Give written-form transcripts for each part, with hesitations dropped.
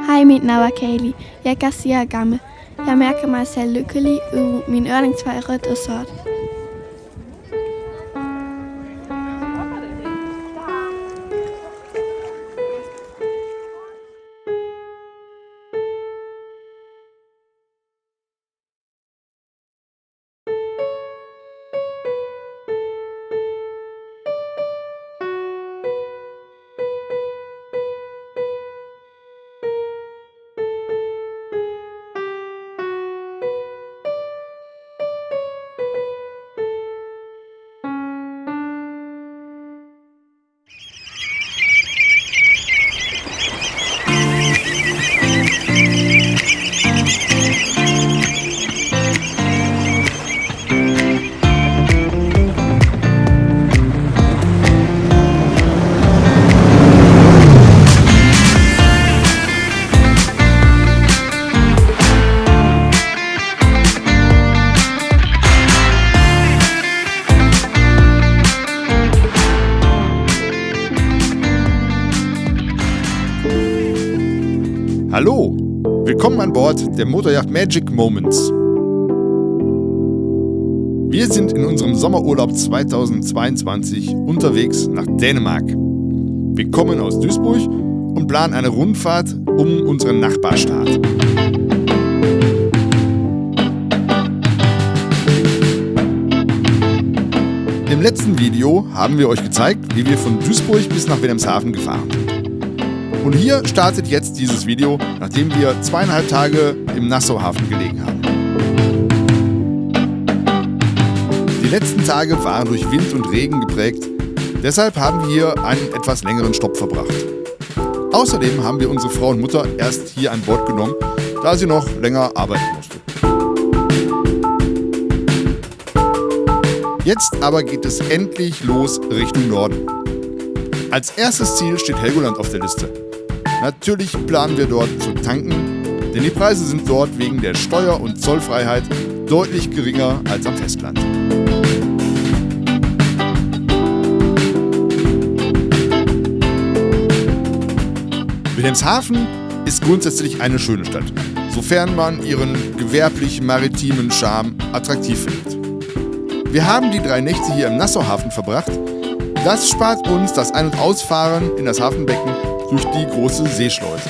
Hej, mit navn er Kali. Jeg er 4 år gammel. Jeg mærker mig selv lykkelig, og min yndlingsfarve er rødt og sort. Hallo, willkommen an Bord der Motoryacht Magic Moments. Wir sind in unserem Sommerurlaub 2022 unterwegs nach Dänemark. Wir kommen aus Duisburg und planen eine Rundfahrt um unseren Nachbarstaat. Im letzten Video haben wir euch gezeigt, wie wir von Duisburg bis nach Wilhelmshaven gefahren sind. Und hier startet jetzt dieses Video, nachdem wir 2,5 Tage im Nassauhafen gelegen haben. Die letzten Tage waren durch Wind und Regen geprägt, deshalb haben wir hier einen etwas längeren Stopp verbracht. Außerdem haben wir unsere Frau und Mutter erst hier an Bord genommen, da sie noch länger arbeiten musste. Jetzt aber geht es endlich los Richtung Norden. Als erstes Ziel steht Helgoland auf der Liste. Natürlich planen wir dort zu tanken, denn die Preise sind dort wegen der Steuer- und Zollfreiheit deutlich geringer als am Festland. Wilhelmshaven ist grundsätzlich eine schöne Stadt, sofern man ihren gewerblich-maritimen Charme attraktiv findet. Wir haben die 3 Nächte hier im Nassauhafen verbracht. Das spart uns das Ein- und Ausfahren in das Hafenbecken durch die große Seeschleuse.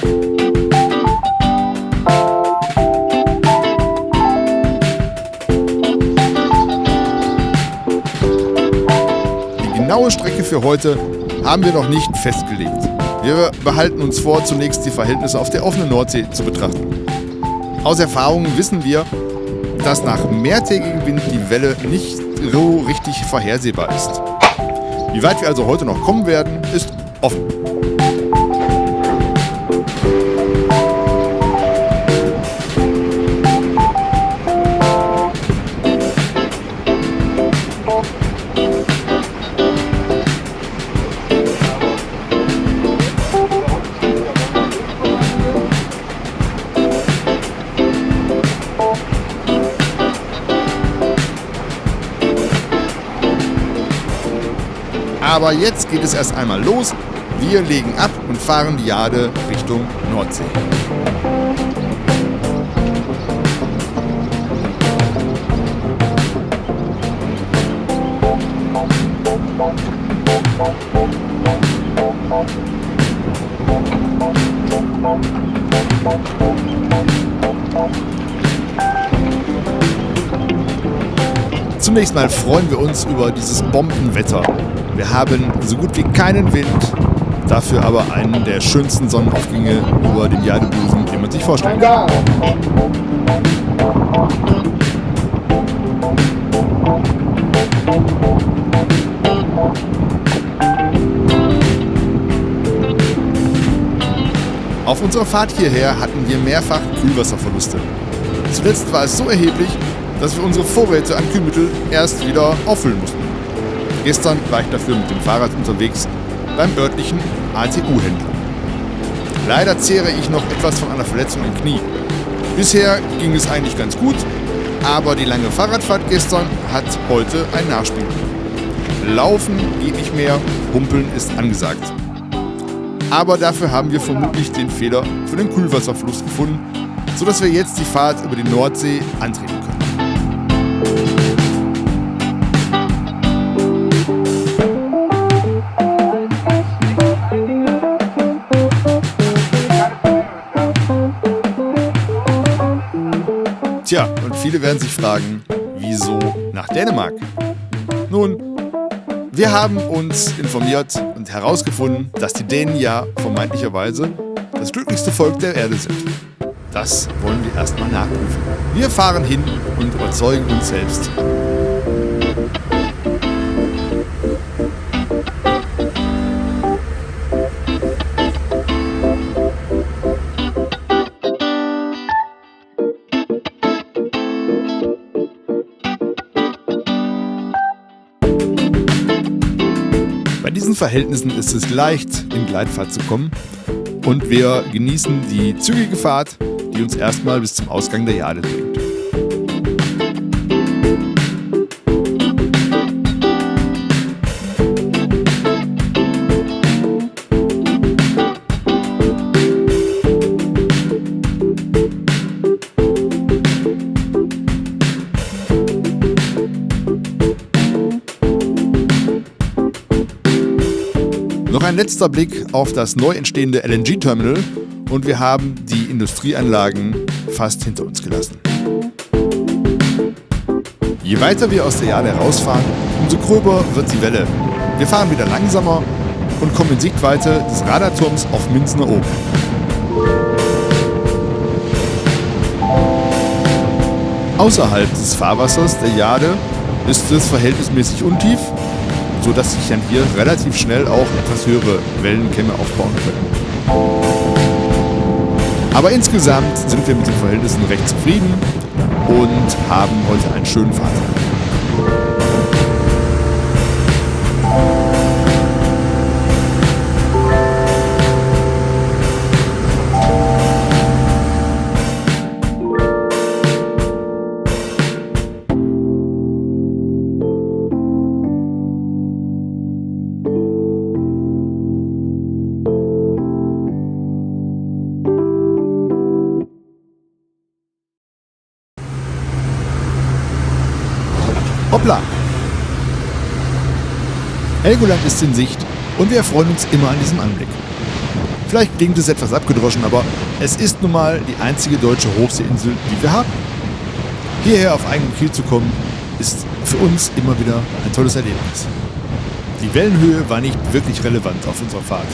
Die genaue Strecke für heute haben wir noch nicht festgelegt. Wir behalten uns vor, zunächst die Verhältnisse auf der offenen Nordsee zu betrachten. Aus Erfahrung wissen wir, dass nach mehrtägigem Wind die Welle nicht so richtig vorhersehbar ist. Wie weit wir also heute noch kommen werden, ist offen. Aber jetzt geht es erst einmal los. Wir legen ab und fahren die Jade Richtung Nordsee. Zunächst mal freuen wir uns über dieses Bombenwetter. Wir haben so gut wie keinen Wind, dafür aber einen der schönsten Sonnenaufgänge über dem Jadebusen, den man sich vorstellen kann. Auf unserer Fahrt hierher hatten wir mehrfach Kühlwasserverluste. Zuletzt war es so erheblich, dass wir unsere Vorräte an Kühlmittel erst wieder auffüllen mussten. Gestern war ich dafür mit dem Fahrrad unterwegs beim örtlichen ATU-Händler. Leider zehre ich noch etwas von einer Verletzung im Knie. Bisher ging es eigentlich ganz gut, aber die lange Fahrradfahrt gestern hat heute ein Nachspiel. Laufen geht nicht mehr, Humpeln ist angesagt. Aber dafür haben wir vermutlich den Fehler für den Kühlwasserfluss gefunden, sodass wir jetzt die Fahrt über die Nordsee antreten können. Tja, und viele werden sich fragen, wieso nach Dänemark? Nun, wir haben uns informiert und herausgefunden, dass die Dänen ja vermeintlicherweise das glücklichste Volk der Erde sind. Das wollen wir erstmal nachprüfen. Wir fahren hin und überzeugen uns selbst. Bei diesen Verhältnissen ist es leicht, in Gleitfahrt zu kommen und wir genießen die zügige Fahrt, die uns erstmal bis zum Ausgang der Jade bringt. Noch ein letzter Blick auf das neu entstehende LNG-Terminal und wir haben die Industrieanlagen fast hinter uns gelassen. Je weiter wir aus der Jade herausfahren, umso gröber wird die Welle. Wir fahren wieder langsamer und kommen in Sichtweite des Radarturms auf Minz nach oben. Außerhalb des Fahrwassers der Jade ist es verhältnismäßig untief, sodass sich dann hier relativ schnell auch etwas höhere Wellenkämme aufbauen können. Aber insgesamt sind wir mit den Verhältnissen recht zufrieden und haben heute einen schönen Fahrtag. Hoppla! Helgoland ist in Sicht und wir freuen uns immer an diesem Anblick. Vielleicht klingt es etwas abgedroschen, aber es ist nun mal die einzige deutsche Hochseeinsel, die wir haben. Hierher auf eigenem Kiel zu kommen, ist für uns immer wieder ein tolles Erlebnis. Die Wellenhöhe war nicht wirklich relevant auf unserer Fahrt.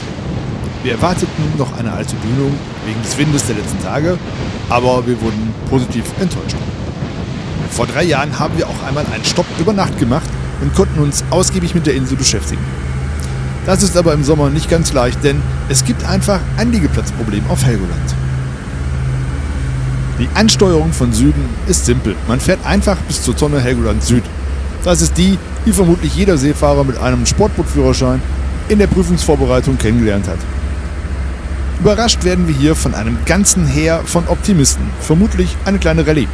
Wir erwarteten noch eine alte Dünung wegen des Windes der letzten Tage, aber wir wurden positiv enttäuscht. Vor 3 Jahren haben wir auch einmal einen Stopp über Nacht gemacht und konnten uns ausgiebig mit der Insel beschäftigen. Das ist aber im Sommer nicht ganz leicht, denn es gibt einfach ein Liegeplatzproblem auf Helgoland. Die Ansteuerung von Süden ist simpel. Man fährt einfach bis zur Tonne Helgoland Süd. Das ist die vermutlich jeder Seefahrer mit einem Sportbootführerschein in der Prüfungsvorbereitung kennengelernt hat. Überrascht werden wir hier von einem ganzen Heer von Optimisten, vermutlich eine kleine Rallye.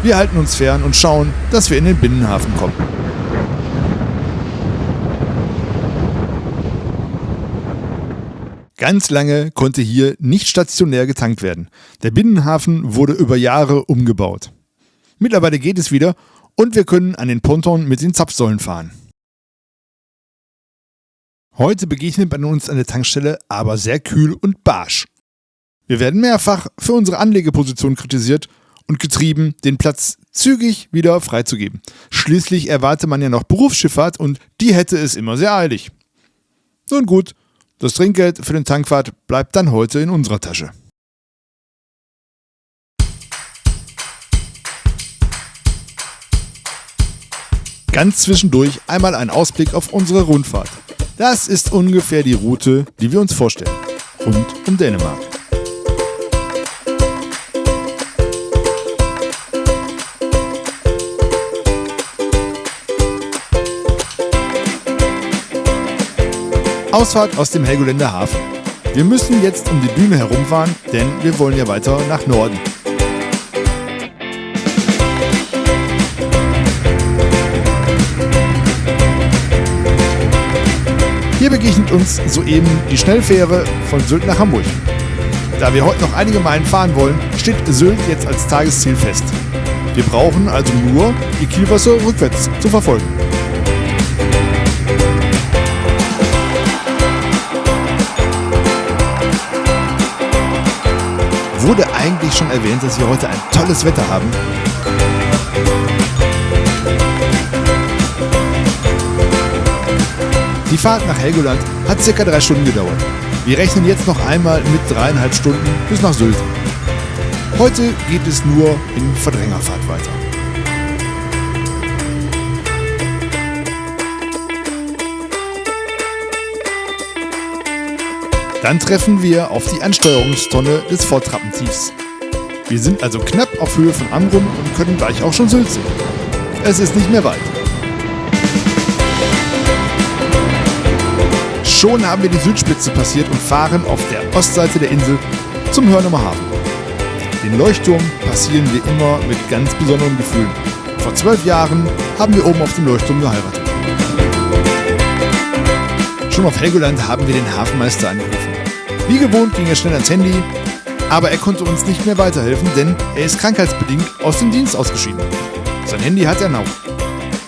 Wir halten uns fern und schauen, dass wir in den Binnenhafen kommen. Ganz lange konnte hier nicht stationär getankt werden. Der Binnenhafen wurde über Jahre umgebaut. Mittlerweile geht es wieder und wir können an den Ponton mit den Zapfsäulen fahren. Heute begegnet man uns an der Tankstelle aber sehr kühl und barsch. Wir werden mehrfach für unsere Anlegeposition kritisiert und getrieben, den Platz zügig wieder freizugeben. Schließlich erwarte man ja noch Berufsschifffahrt und die hätte es immer sehr eilig. Nun gut, das Trinkgeld für den Tankwart bleibt dann heute in unserer Tasche. Ganz zwischendurch einmal ein Ausblick auf unsere Rundfahrt. Das ist ungefähr die Route, die wir uns vorstellen. Rund um Dänemark. Ausfahrt aus dem Helgoländer Hafen. Wir müssen jetzt um die Düne herumfahren, denn wir wollen ja weiter nach Norden. Hier begegnet uns soeben die Schnellfähre von Sylt nach Hamburg. Da wir heute noch einige Meilen fahren wollen, steht Sylt jetzt als Tagesziel fest. Wir brauchen also nur, die Kielwasser rückwärts zu verfolgen. Wurde eigentlich schon erwähnt, dass wir heute ein tolles Wetter haben? Die Fahrt nach Helgoland hat ca. 3 Stunden gedauert. Wir rechnen jetzt noch einmal mit 3,5 Stunden bis nach Sylt. Heute geht es nur in Verdrängerfahrt weiter. Dann treffen wir auf die Ansteuerungstonne des Vortrappentiefs. Wir sind also knapp auf Höhe von Amrum und können gleich auch schon Sylt sehen. Es ist nicht mehr weit. Schon haben wir die Südspitze passiert und fahren auf der Ostseite der Insel zum Hörnumer Hafen. Den Leuchtturm passieren wir immer mit ganz besonderen Gefühlen. Vor 12 Jahren haben wir oben auf dem Leuchtturm geheiratet. Schon auf Helgoland haben wir den Hafenmeister angerufen. Wie gewohnt ging er schnell ans Handy, aber er konnte uns nicht mehr weiterhelfen, denn er ist krankheitsbedingt aus dem Dienst ausgeschieden. Sein Handy hat er noch.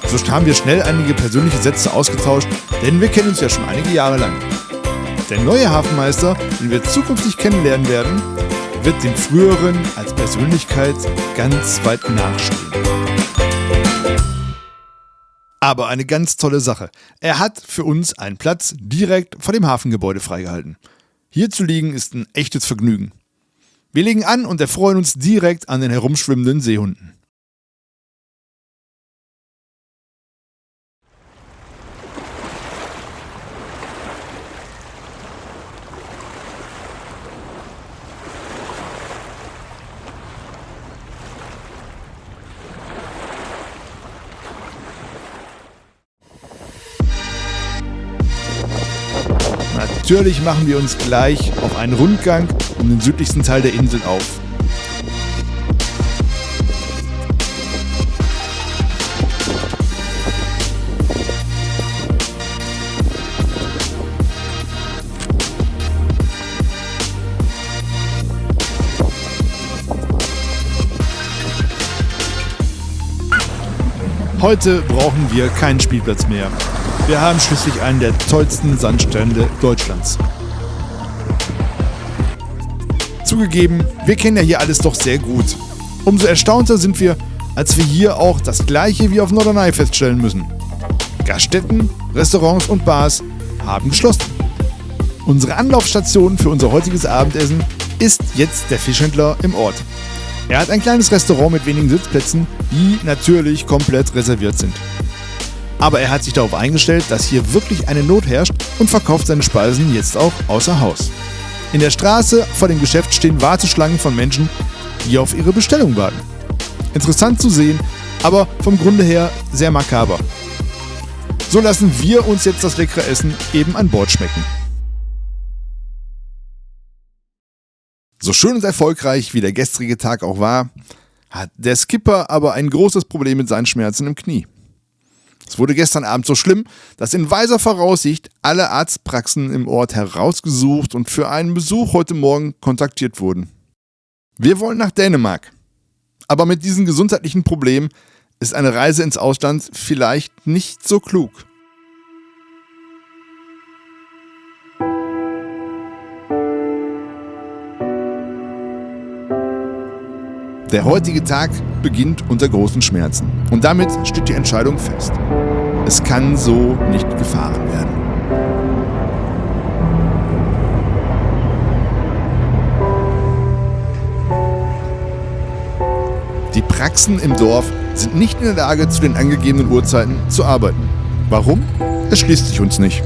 So haben wir schnell einige persönliche Sätze ausgetauscht, denn wir kennen uns ja schon einige Jahre lang. Der neue Hafenmeister, den wir zukünftig kennenlernen werden, wird dem früheren als Persönlichkeit ganz weit nachstehen. Aber eine ganz tolle Sache. Er hat für uns einen Platz direkt vor dem Hafengebäude freigehalten. Hier zu liegen ist ein echtes Vergnügen. Wir legen an und erfreuen uns direkt an den herumschwimmenden Seehunden. Natürlich machen wir uns gleich auf einen Rundgang um den südlichsten Teil der Insel auf. Heute brauchen wir keinen Spielplatz mehr. Wir haben schließlich einen der tollsten Sandstrände Deutschlands. Zugegeben, wir kennen ja hier alles doch sehr gut. Umso erstaunter sind wir, als wir hier auch das Gleiche wie auf Norderney feststellen müssen. Gaststätten, Restaurants und Bars haben geschlossen. Unsere Anlaufstation für unser heutiges Abendessen ist jetzt der Fischhändler im Ort. Er hat ein kleines Restaurant mit wenigen Sitzplätzen, die natürlich komplett reserviert sind. Aber er hat sich darauf eingestellt, dass hier wirklich eine Not herrscht und verkauft seine Speisen jetzt auch außer Haus. In der Straße vor dem Geschäft stehen Warteschlangen von Menschen, die auf ihre Bestellung warten. Interessant zu sehen, aber vom Grunde her sehr makaber. So lassen wir uns jetzt das leckere Essen eben an Bord schmecken. So schön und erfolgreich wie der gestrige Tag auch war, hat der Skipper aber ein großes Problem mit seinen Schmerzen im Knie. Es wurde gestern Abend so schlimm, dass in weiser Voraussicht alle Arztpraxen im Ort herausgesucht und für einen Besuch heute Morgen kontaktiert wurden. Wir wollen nach Dänemark. Aber mit diesen gesundheitlichen Problemen ist eine Reise ins Ausland vielleicht nicht so klug. Der heutige Tag beginnt unter großen Schmerzen. Und damit steht die Entscheidung fest. Es kann so nicht gefahren werden. Die Praxen im Dorf sind nicht in der Lage, zu den angegebenen Uhrzeiten zu arbeiten. Warum? Es schließt sich uns nicht.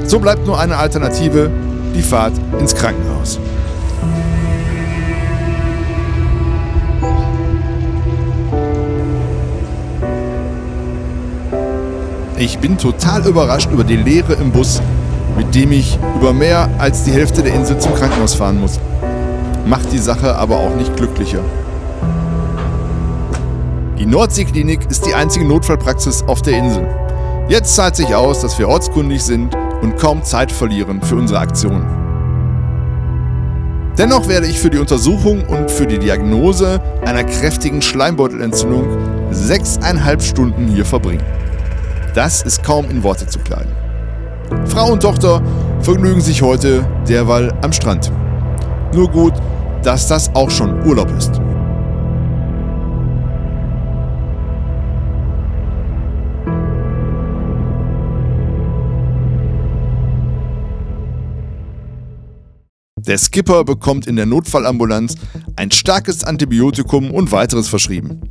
So bleibt nur eine Alternative, die Fahrt ins Krankenhaus. Ich bin total überrascht über die Leere im Bus, mit dem ich über mehr als die Hälfte der Insel zum Krankenhaus fahren muss. Macht die Sache aber auch nicht glücklicher. Die Nordseeklinik ist die einzige Notfallpraxis auf der Insel. Jetzt zahlt sich aus, dass wir ortskundig sind und kaum Zeit verlieren für unsere Aktion. Dennoch werde ich für die Untersuchung und für die Diagnose einer kräftigen Schleimbeutelentzündung 6,5 Stunden hier verbringen. Das ist kaum in Worte zu kleiden. Frau und Tochter vergnügen sich heute derweil am Strand. Nur gut, dass das auch schon Urlaub ist. Der Skipper bekommt in der Notfallambulanz ein starkes Antibiotikum und weiteres verschrieben.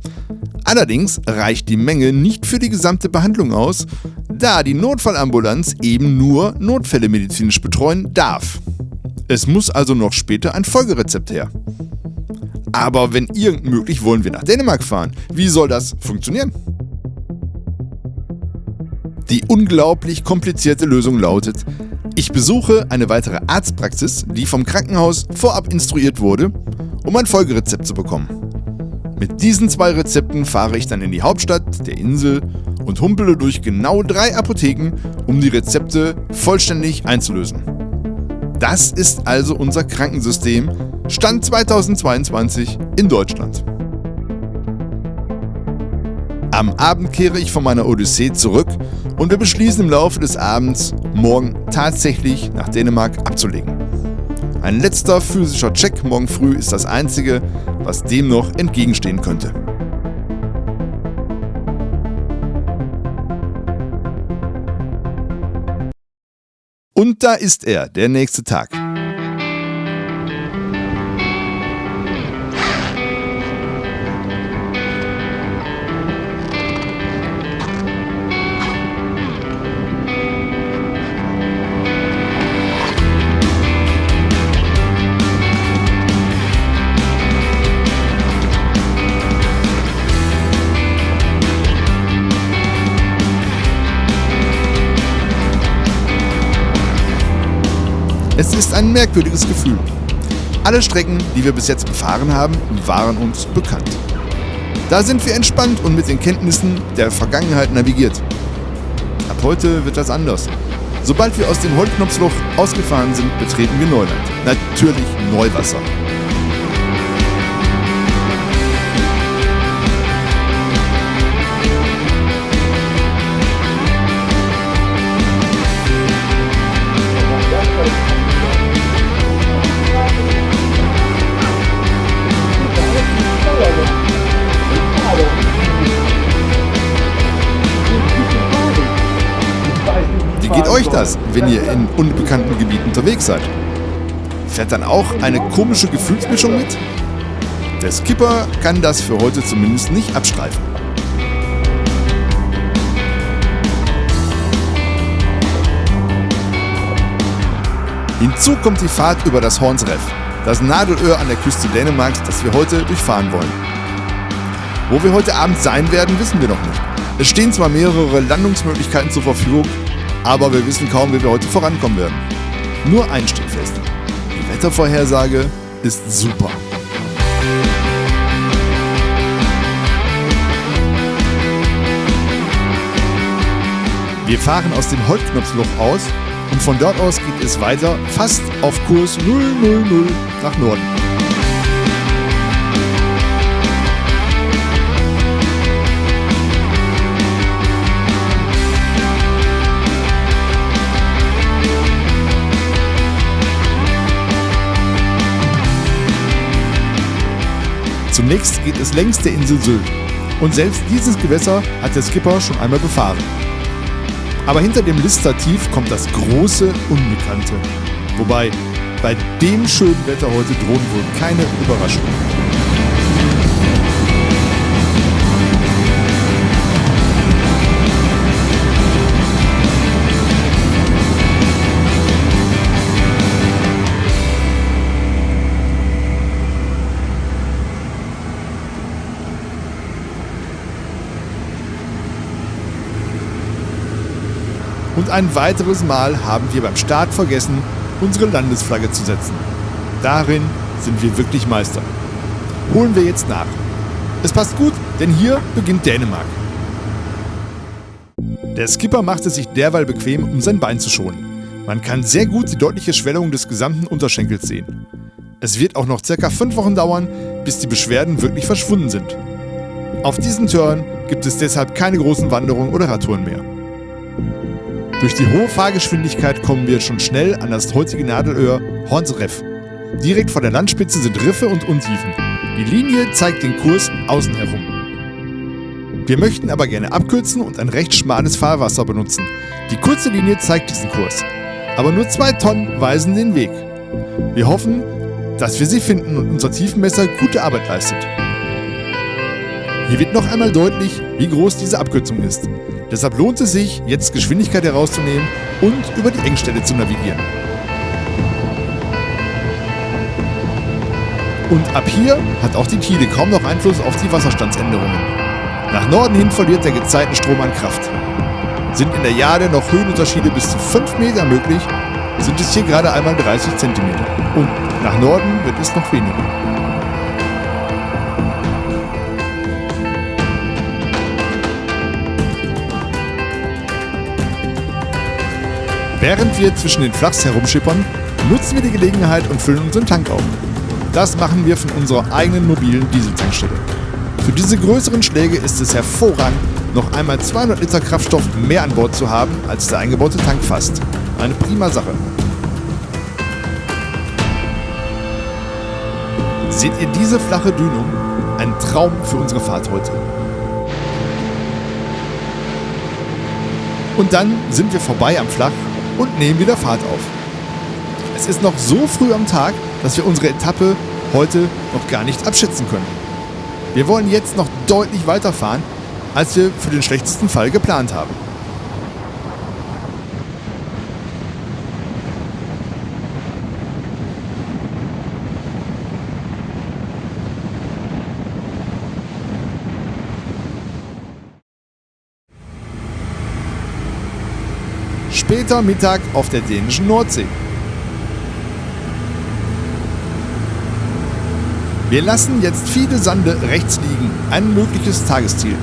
Allerdings reicht die Menge nicht für die gesamte Behandlung aus, da die Notfallambulanz eben nur Notfälle medizinisch betreuen darf. Es muss also noch später ein Folgerezept her. Aber wenn irgend möglich, wollen wir nach Dänemark fahren. Wie soll das funktionieren? Die unglaublich komplizierte Lösung lautet: Ich besuche eine weitere Arztpraxis, die vom Krankenhaus vorab instruiert wurde, um ein Folgerezept zu bekommen. Mit diesen 2 Rezepten fahre ich dann in die Hauptstadt der Insel und humpele durch genau 3 Apotheken, um die Rezepte vollständig einzulösen. Das ist also unser Krankensystem, Stand 2022 in Deutschland. Am Abend kehre ich von meiner Odyssee zurück und wir beschließen im Laufe des Abends, morgen tatsächlich nach Dänemark abzulegen. Ein letzter physischer Check morgen früh ist das Einzige, was dem noch entgegenstehen könnte. Und da ist er, der nächste Tag. Es ist ein merkwürdiges Gefühl. Alle Strecken, die wir bis jetzt befahren haben, waren uns bekannt. Da sind wir entspannt und mit den Kenntnissen der Vergangenheit navigiert. Ab heute wird das anders. Sobald wir aus dem Holtknopfloch ausgefahren sind, betreten wir Neuland. Natürlich Neuwasser. Wie geht euch das, wenn ihr in unbekannten Gebieten unterwegs seid? Fährt dann auch eine komische Gefühlsmischung mit? Der Skipper kann das für heute zumindest nicht abstreifen. Hinzu kommt die Fahrt über das Horns Rev, das Nadelöhr an der Küste Dänemarks, das wir heute durchfahren wollen. Wo wir heute Abend sein werden, wissen wir noch nicht. Es stehen zwar mehrere Landungsmöglichkeiten zur Verfügung, aber wir wissen kaum, wie wir heute vorankommen werden. Nur eins steht fest: die Wettervorhersage ist super. Wir fahren aus dem Holtknopfloch aus und von dort aus geht es weiter, fast auf Kurs 000 nach Norden. Zunächst geht es längs der Insel Sylt. Und selbst dieses Gewässer hat der Skipper schon einmal befahren. Aber hinter dem Listertief kommt das große Unbekannte. Wobei, bei dem schönen Wetter heute drohen wohl keine Überraschungen. Und ein weiteres Mal haben wir beim Start vergessen, unsere Landesflagge zu setzen. Darin sind wir wirklich Meister. Holen wir jetzt nach. Es passt gut, denn hier beginnt Dänemark. Der Skipper macht es sich derweil bequem, um sein Bein zu schonen. Man kann sehr gut die deutliche Schwellung des gesamten Unterschenkels sehen. Es wird auch noch ca. 5 Wochen dauern, bis die Beschwerden wirklich verschwunden sind. Auf diesen Turn gibt es deshalb keine großen Wanderungen oder Radtouren mehr. Durch die hohe Fahrgeschwindigkeit kommen wir schon schnell an das heutige Nadelöhr Hornsreff. Direkt vor der Landspitze sind Riffe und Untiefen. Die Linie zeigt den Kurs außen herum. Wir möchten aber gerne abkürzen und ein recht schmales Fahrwasser benutzen. Die kurze Linie zeigt diesen Kurs. Aber nur 2 Tonnen weisen den Weg. Wir hoffen, dass wir sie finden und unser Tiefenmesser gute Arbeit leistet. Hier wird noch einmal deutlich, wie groß diese Abkürzung ist. Deshalb lohnt es sich, jetzt Geschwindigkeit herauszunehmen und über die Engstelle zu navigieren. Und ab hier hat auch die Tide kaum noch Einfluss auf die Wasserstandsänderungen. Nach Norden hin verliert der Gezeitenstrom an Kraft. Sind in der Jade noch Höhenunterschiede bis zu 5 Meter möglich, sind es hier gerade einmal 30 Zentimeter. Und nach Norden wird es noch weniger. Während wir zwischen den Flachs herumschippern, nutzen wir die Gelegenheit und füllen unseren Tank auf. Das machen wir von unserer eigenen mobilen Dieseltankstelle. Für diese größeren Schläge ist es hervorragend, noch einmal 200 Liter Kraftstoff mehr an Bord zu haben, als der eingebaute Tank fasst. Eine prima Sache. Seht ihr diese flache Dünung? Ein Traum für unsere Fahrt heute. Und dann sind wir vorbei am Flach und nehmen wieder Fahrt auf. Es ist noch so früh am Tag, dass wir unsere Etappe heute noch gar nicht abschätzen können. Wir wollen jetzt noch deutlich weiterfahren, als wir für den schlechtesten Fall geplant haben. Später Mittag auf der dänischen Nordsee. Wir lassen jetzt viele Sande rechts liegen, ein mögliches Tagesziel.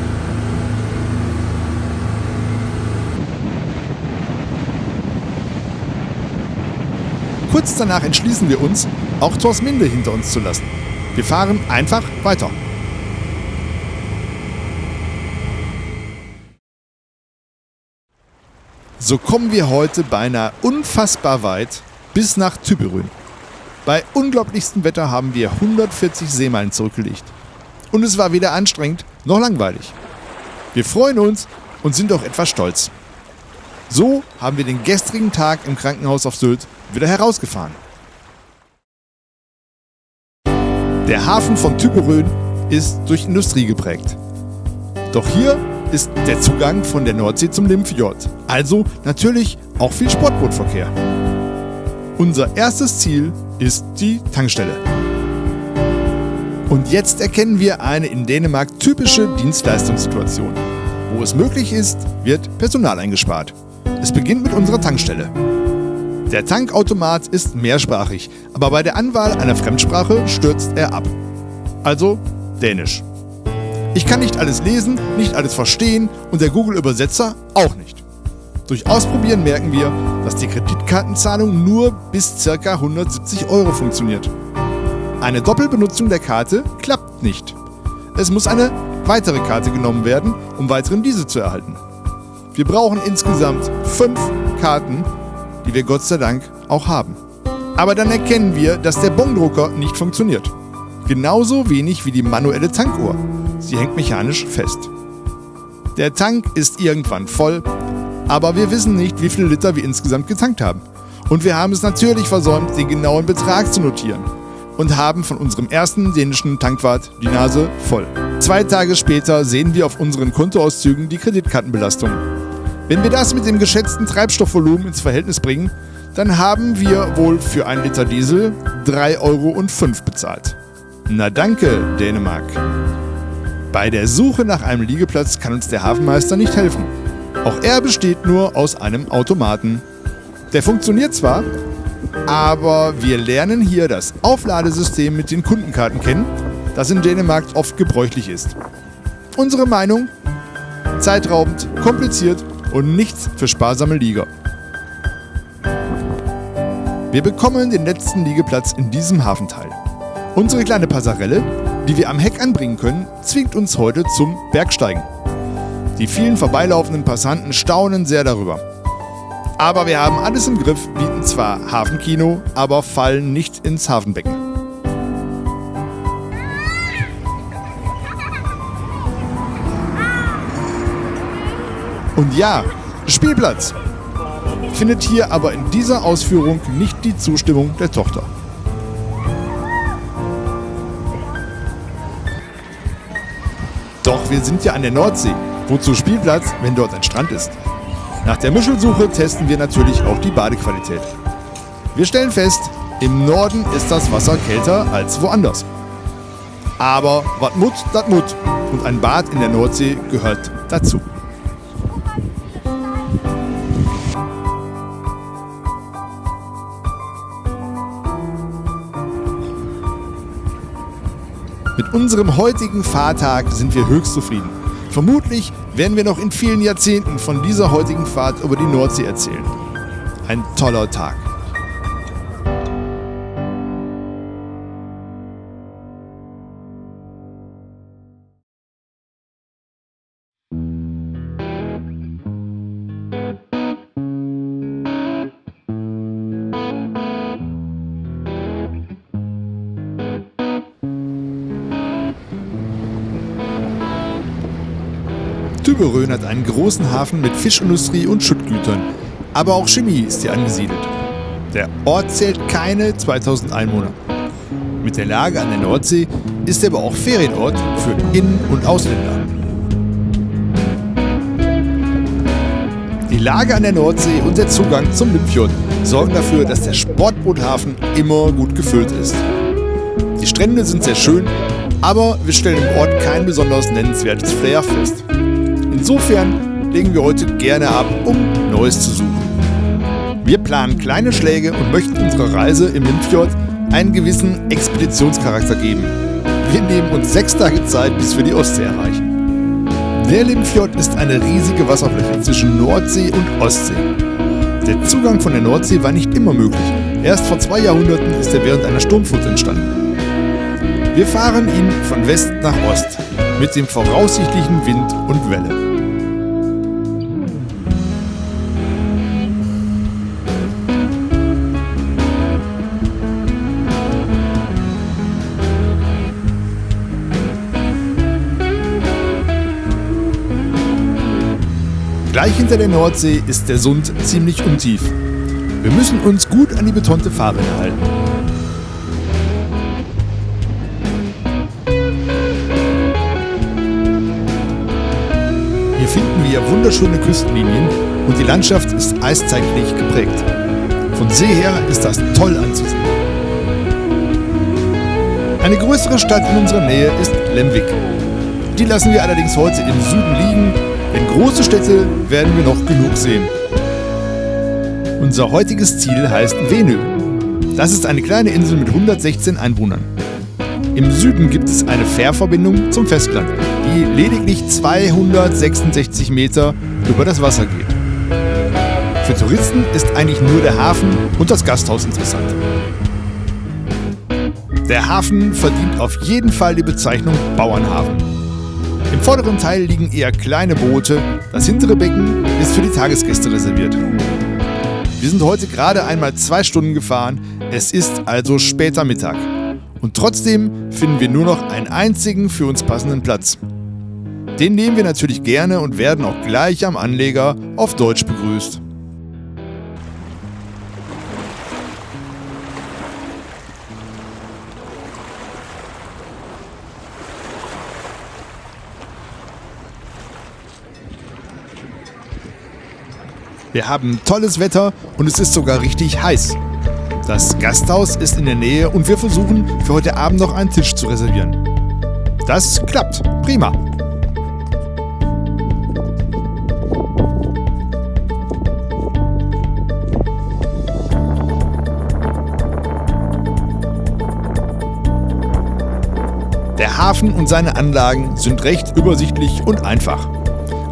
Kurz danach entschließen wir uns, auch Torsminde hinter uns zu lassen. Wir fahren einfach weiter. So kommen wir heute beinahe unfassbar weit bis nach Tübberün. Bei unglaublichstem Wetter haben wir 140 Seemeilen zurückgelegt. Und es war weder anstrengend noch langweilig. Wir freuen uns und sind auch etwas stolz. So haben wir den gestrigen Tag im Krankenhaus auf Sylt wieder herausgefahren. Der Hafen von Tübberün ist durch Industrie geprägt. Doch hier ist der Zugang von der Nordsee zum Limfjord. Also natürlich auch viel Sportbootverkehr. Unser erstes Ziel ist die Tankstelle. Und jetzt erkennen wir eine in Dänemark typische Dienstleistungssituation. Wo es möglich ist, wird Personal eingespart. Es beginnt mit unserer Tankstelle. Der Tankautomat ist mehrsprachig, aber bei der Anwahl einer Fremdsprache stürzt er ab. Also Dänisch. Ich kann nicht alles lesen, nicht alles verstehen und der Google-Übersetzer auch nicht. Durch Ausprobieren merken wir, dass die Kreditkartenzahlung nur bis ca. 170 € funktioniert. Eine Doppelbenutzung der Karte klappt nicht. Es muss eine weitere Karte genommen werden, um weiteren Diesel zu erhalten. Wir brauchen insgesamt 5 Karten, die wir Gott sei Dank auch haben. Aber dann erkennen wir, dass der Bongdrucker nicht funktioniert. Genauso wenig wie die manuelle Tankuhr. Sie hängt mechanisch fest. Der Tank ist irgendwann voll, aber wir wissen nicht, wie viele Liter wir insgesamt getankt haben. Und wir haben es natürlich versäumt, den genauen Betrag zu notieren. Und haben von unserem ersten dänischen Tankwart die Nase voll. 2 Tage später sehen wir auf unseren Kontoauszügen die Kreditkartenbelastung. Wenn wir das mit dem geschätzten Treibstoffvolumen ins Verhältnis bringen, dann haben wir wohl für 1 Liter Diesel 3,05 € bezahlt. Na danke, Dänemark. Bei der Suche nach einem Liegeplatz kann uns der Hafenmeister nicht helfen. Auch er besteht nur aus einem Automaten. Der funktioniert zwar, aber wir lernen hier das Aufladesystem mit den Kundenkarten kennen, das in Dänemark oft gebräuchlich ist. Unsere Meinung? Zeitraubend, kompliziert und nichts für sparsame Lieger. Wir bekommen den letzten Liegeplatz in diesem Hafenteil. Unsere kleine Passarelle, die wir am Heck anbringen können, zwingt uns heute zum Bergsteigen. Die vielen vorbeilaufenden Passanten staunen sehr darüber. Aber wir haben alles im Griff, bieten zwar Hafenkino, aber fallen nicht ins Hafenbecken. Und ja, Spielplatz! Findet hier aber in dieser Ausführung nicht die Zustimmung der Tochter. Doch wir sind ja an der Nordsee. Wozu Spielplatz, wenn dort ein Strand ist? Nach der Muschelsuche testen wir natürlich auch die Badequalität. Wir stellen fest, im Norden ist das Wasser kälter als woanders. Aber wat mut, dat mut. Und ein Bad in der Nordsee gehört dazu. Mit unserem heutigen Fahrtag sind wir höchst zufrieden. Vermutlich werden wir noch in vielen Jahrzehnten von dieser heutigen Fahrt über die Nordsee erzählen. Ein toller Tag. Tüberön hat einen großen Hafen mit Fischindustrie und Schüttgütern, aber auch Chemie ist hier angesiedelt. Der Ort zählt keine 2000 Einwohner. Mit der Lage an der Nordsee ist er aber auch Ferienort für In- und Ausländer. Die Lage an der Nordsee und der Zugang zum Limfjord sorgen dafür, dass der Sportboothafen immer gut gefüllt ist. Die Strände sind sehr schön, aber wir stellen im Ort kein besonders nennenswertes Flair fest. Insofern legen wir heute gerne ab, um Neues zu suchen. Wir planen kleine Schläge und möchten unserer Reise im Limfjord einen gewissen Expeditionscharakter geben. Wir nehmen uns 6 Tage Zeit, bis wir die Ostsee erreichen. Der Limfjord ist eine riesige Wasserfläche zwischen Nordsee und Ostsee. Der Zugang von der Nordsee war nicht immer möglich. Erst vor 2 Jahrhunderten ist er während einer Sturmflut entstanden. Wir fahren ihn von West nach Ost mit dem voraussichtlichen Wind und Welle. Gleich hinter der Nordsee ist der Sund ziemlich untief. Wir müssen uns gut an die betonte Fahrrinne halten. Hier finden wir wunderschöne Küstenlinien und die Landschaft ist eiszeitlich geprägt. Von See her ist das toll anzusehen. Eine größere Stadt in unserer Nähe ist Lemvik. Die lassen wir allerdings heute im Süden liegen, denn große Städte werden wir noch genug sehen. Unser heutiges Ziel heißt Venö. Das ist eine kleine Insel mit 116 Einwohnern. Im Süden gibt es eine Fährverbindung zum Festland, die lediglich 266 Meter über das Wasser geht. Für Touristen ist eigentlich nur der Hafen und das Gasthaus interessant. Der Hafen verdient auf jeden Fall die Bezeichnung Bauernhafen. Im vorderen Teil liegen eher kleine Boote, das hintere Becken ist für die Tagesgäste reserviert. Wir sind heute gerade einmal 2 Stunden gefahren, es ist also später Mittag. Und trotzdem finden wir nur noch einen einzigen für uns passenden Platz. Den nehmen wir natürlich gerne und werden auch gleich am Anleger auf Deutsch begrüßt. Wir haben tolles Wetter und es ist sogar richtig heiß. Das Gasthaus ist in der Nähe und wir versuchen, für heute Abend noch einen Tisch zu reservieren. Das klappt. Prima. Der Hafen und seine Anlagen sind recht übersichtlich und einfach.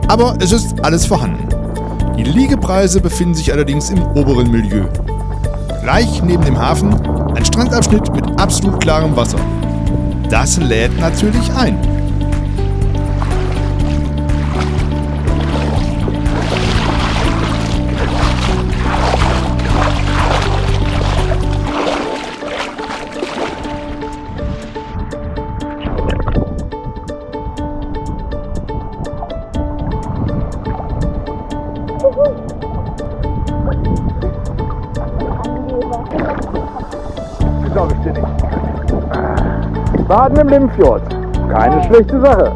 Aber es ist alles vorhanden. Die Liegepreise befinden sich allerdings im oberen Milieu. Gleich neben dem Hafen ein Strandabschnitt mit absolut klarem Wasser. Das lädt natürlich ein. Glaube ich dir nicht. Baden im Limfjord. Keine schlechte Sache.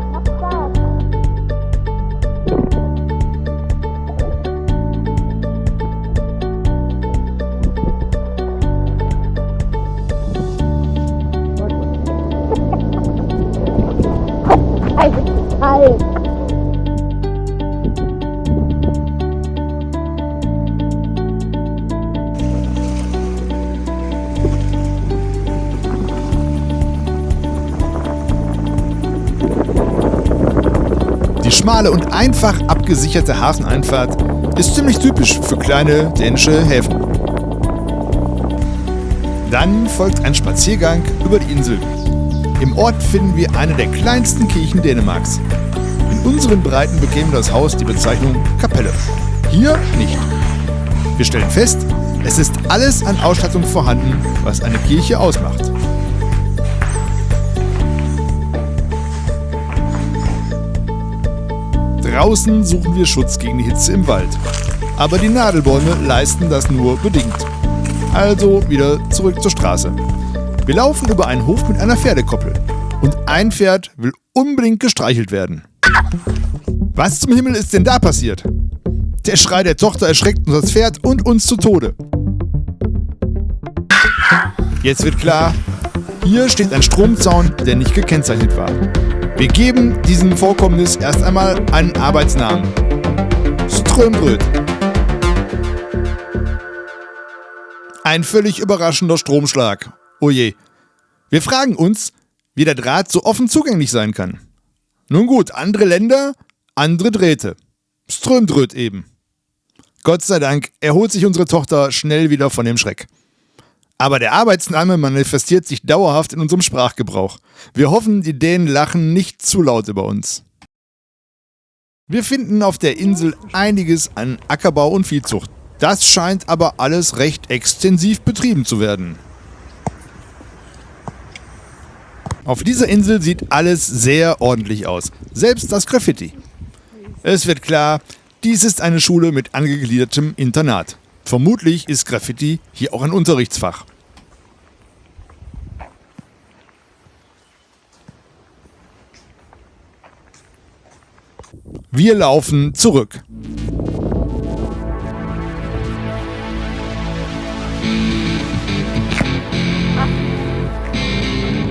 Die schmale und einfach abgesicherte Hafeneinfahrt ist ziemlich typisch für kleine dänische Häfen. Dann folgt ein Spaziergang über die Insel. Im Ort finden wir eine der kleinsten Kirchen Dänemarks. In unseren Breiten bekäme das Haus die Bezeichnung Kapelle. Hier nicht. Wir stellen fest, es ist alles an Ausstattung vorhanden, was eine Kirche ausmacht. Draußen suchen wir Schutz gegen die Hitze im Wald. Aber die Nadelbäume leisten das nur bedingt. Also wieder zurück zur Straße. Wir laufen über einen Hof mit einer Pferdekoppel. Und ein Pferd will unbedingt gestreichelt werden. Was zum Himmel ist denn da passiert? Der Schrei der Tochter erschreckt uns das Pferd und uns zu Tode. Jetzt wird klar, hier steht ein Stromzaun, der nicht gekennzeichnet war. Wir geben diesem Vorkommnis erst einmal einen Arbeitsnamen. Strömbröt. Ein völlig überraschender Stromschlag. Oh je. Wir fragen uns, wie der Draht so offen zugänglich sein kann. Nun gut, andere Länder, andere Drähte. Strömbröt eben. Gott sei Dank erholt sich unsere Tochter schnell wieder von dem Schreck. Aber der Arbeitsname manifestiert sich dauerhaft in unserem Sprachgebrauch. Wir hoffen, die Dänen lachen nicht zu laut über uns. Wir finden auf der Insel einiges an Ackerbau und Viehzucht. Das scheint aber alles recht extensiv betrieben zu werden. Auf dieser Insel sieht alles sehr ordentlich aus, selbst das Graffiti. Es wird klar, dies ist eine Schule mit angegliedertem Internat. Vermutlich ist Graffiti hier auch ein Unterrichtsfach. Wir laufen zurück.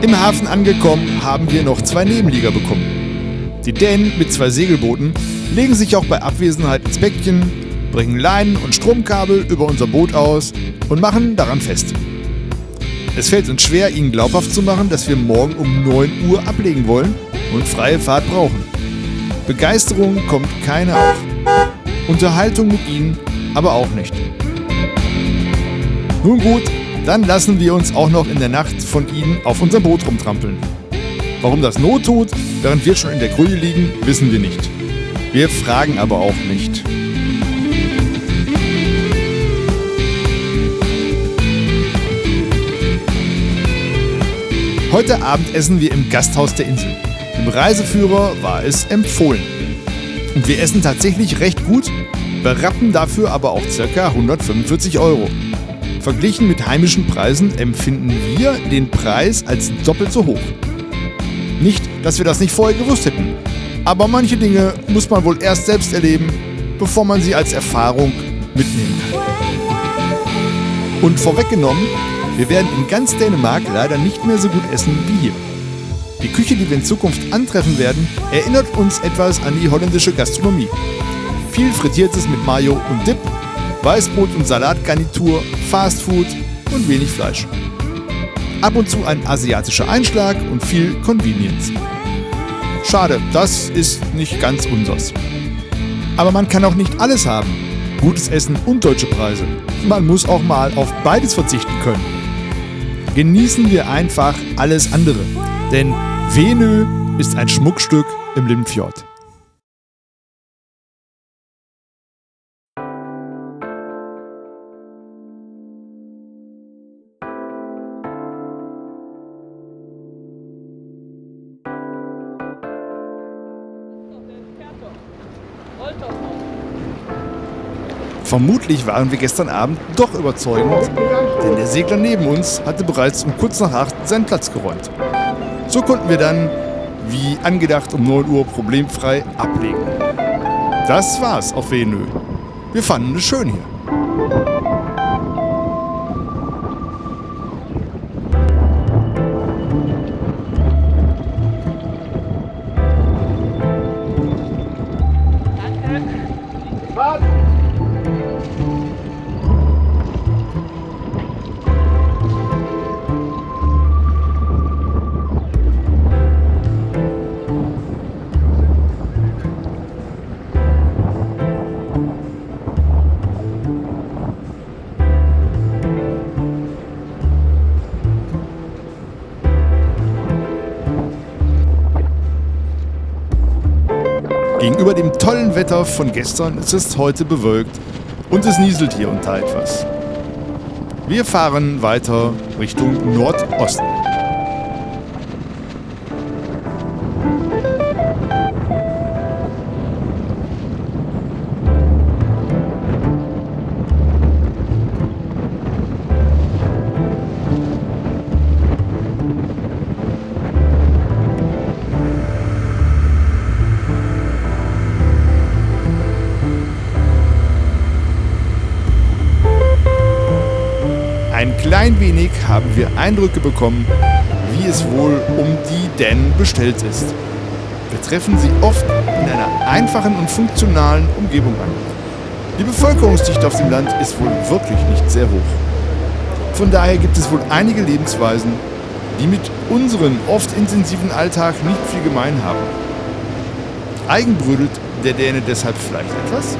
Im Hafen angekommen, haben wir noch 2 Nebenlieger bekommen. Die Dänen mit 2 Segelbooten legen sich auch bei Abwesenheit ins Beckchen, bringen Leinen und Stromkabel über unser Boot aus und machen daran fest. Es fällt uns schwer, ihnen glaubhaft zu machen, dass wir morgen um 9 Uhr ablegen wollen und freie Fahrt brauchen. Begeisterung kommt keine auf. Unterhaltung mit ihnen aber auch nicht. Nun gut, dann lassen wir uns auch noch in der Nacht von ihnen auf unser Boot rumtrampeln. Warum das Not tut, während wir schon in der Krühe liegen, wissen wir nicht. Wir fragen aber auch nicht. Heute Abend essen wir im Gasthaus der Insel. Dem Reiseführer war es empfohlen. Und wir essen tatsächlich recht gut, berappen dafür aber auch ca. 145 €. Verglichen mit heimischen Preisen empfinden wir den Preis als doppelt so hoch. Nicht, dass wir das nicht vorher gewusst hätten, aber manche Dinge muss man wohl erst selbst erleben, bevor man sie als Erfahrung mitnehmen kann. Und vorweggenommen, wir werden in ganz Dänemark leider nicht mehr so gut essen wie hier. Die Küche, die wir in Zukunft antreffen werden, erinnert uns etwas an die holländische Gastronomie. Viel Frittiertes mit Mayo und Dip, Weißbrot und Salatgarnitur, Fastfood und wenig Fleisch. Ab und zu ein asiatischer Einschlag und viel Convenience. Schade, das ist nicht ganz unsers. Aber man kann auch nicht alles haben. gutes Essen und deutsche Preise. Man muss auch mal auf beides verzichten können. Genießen wir einfach alles andere, denn Venø ist ein Schmuckstück im Limfjord. Vermutlich waren wir gestern Abend doch überzeugend, denn der Segler neben uns hatte bereits um kurz nach 8 seinen Platz geräumt. So konnten wir dann, wie angedacht, um 9 Uhr problemfrei ablegen. Das war's auf Venø. Wir fanden es schön hier. Gegenüber dem tollen Wetter von gestern ist es heute bewölkt und es nieselt hier und da etwas. Wir fahren weiter Richtung Nordosten. Ein klein wenig haben wir Eindrücke bekommen, wie es wohl um die Dänen bestellt ist. Wir treffen sie oft in einer einfachen und funktionalen Umgebung an. Die Bevölkerungsdichte auf dem Land ist wohl wirklich nicht sehr hoch. Von daher gibt es wohl einige Lebensweisen, die mit unserem oft intensiven Alltag nicht viel gemein haben. Eigenbrödelt der Däne deshalb vielleicht etwas?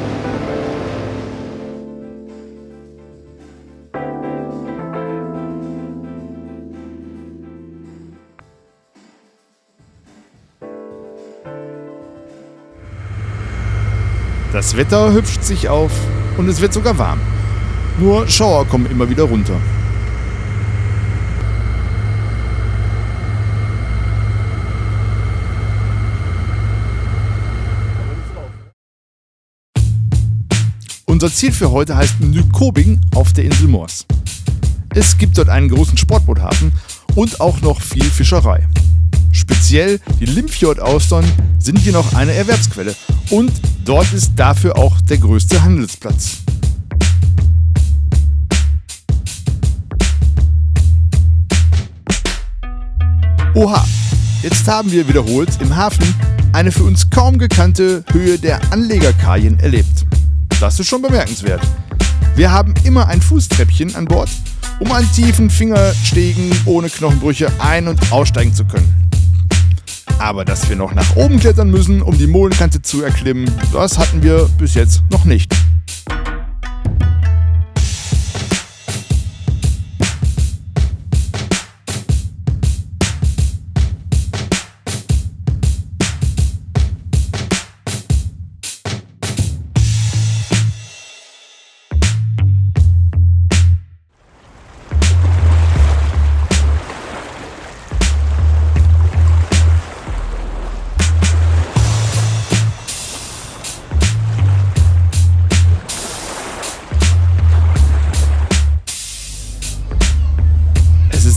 Das Wetter hübscht sich auf und es wird sogar warm. Nur Schauer kommen immer wieder runter. Unser Ziel für heute heißt Nykøbing auf der Insel Mors. Es gibt dort einen großen Sportboothafen und auch noch viel Fischerei. Speziell die Limfjord-Austern sind hier noch eine Erwerbsquelle und dort ist dafür auch der größte Handelsplatz. Oha, jetzt haben wir wiederholt im Hafen eine für uns kaum gekannte Höhe der Anlegerkajen erlebt. Das ist schon bemerkenswert. Wir haben immer ein Fußtreppchen an Bord, um an tiefen Fingerstegen ohne Knochenbrüche ein- und aussteigen zu können. Aber dass wir noch nach oben klettern müssen, um die Molenkante zu erklimmen, das hatten wir bis jetzt noch nicht.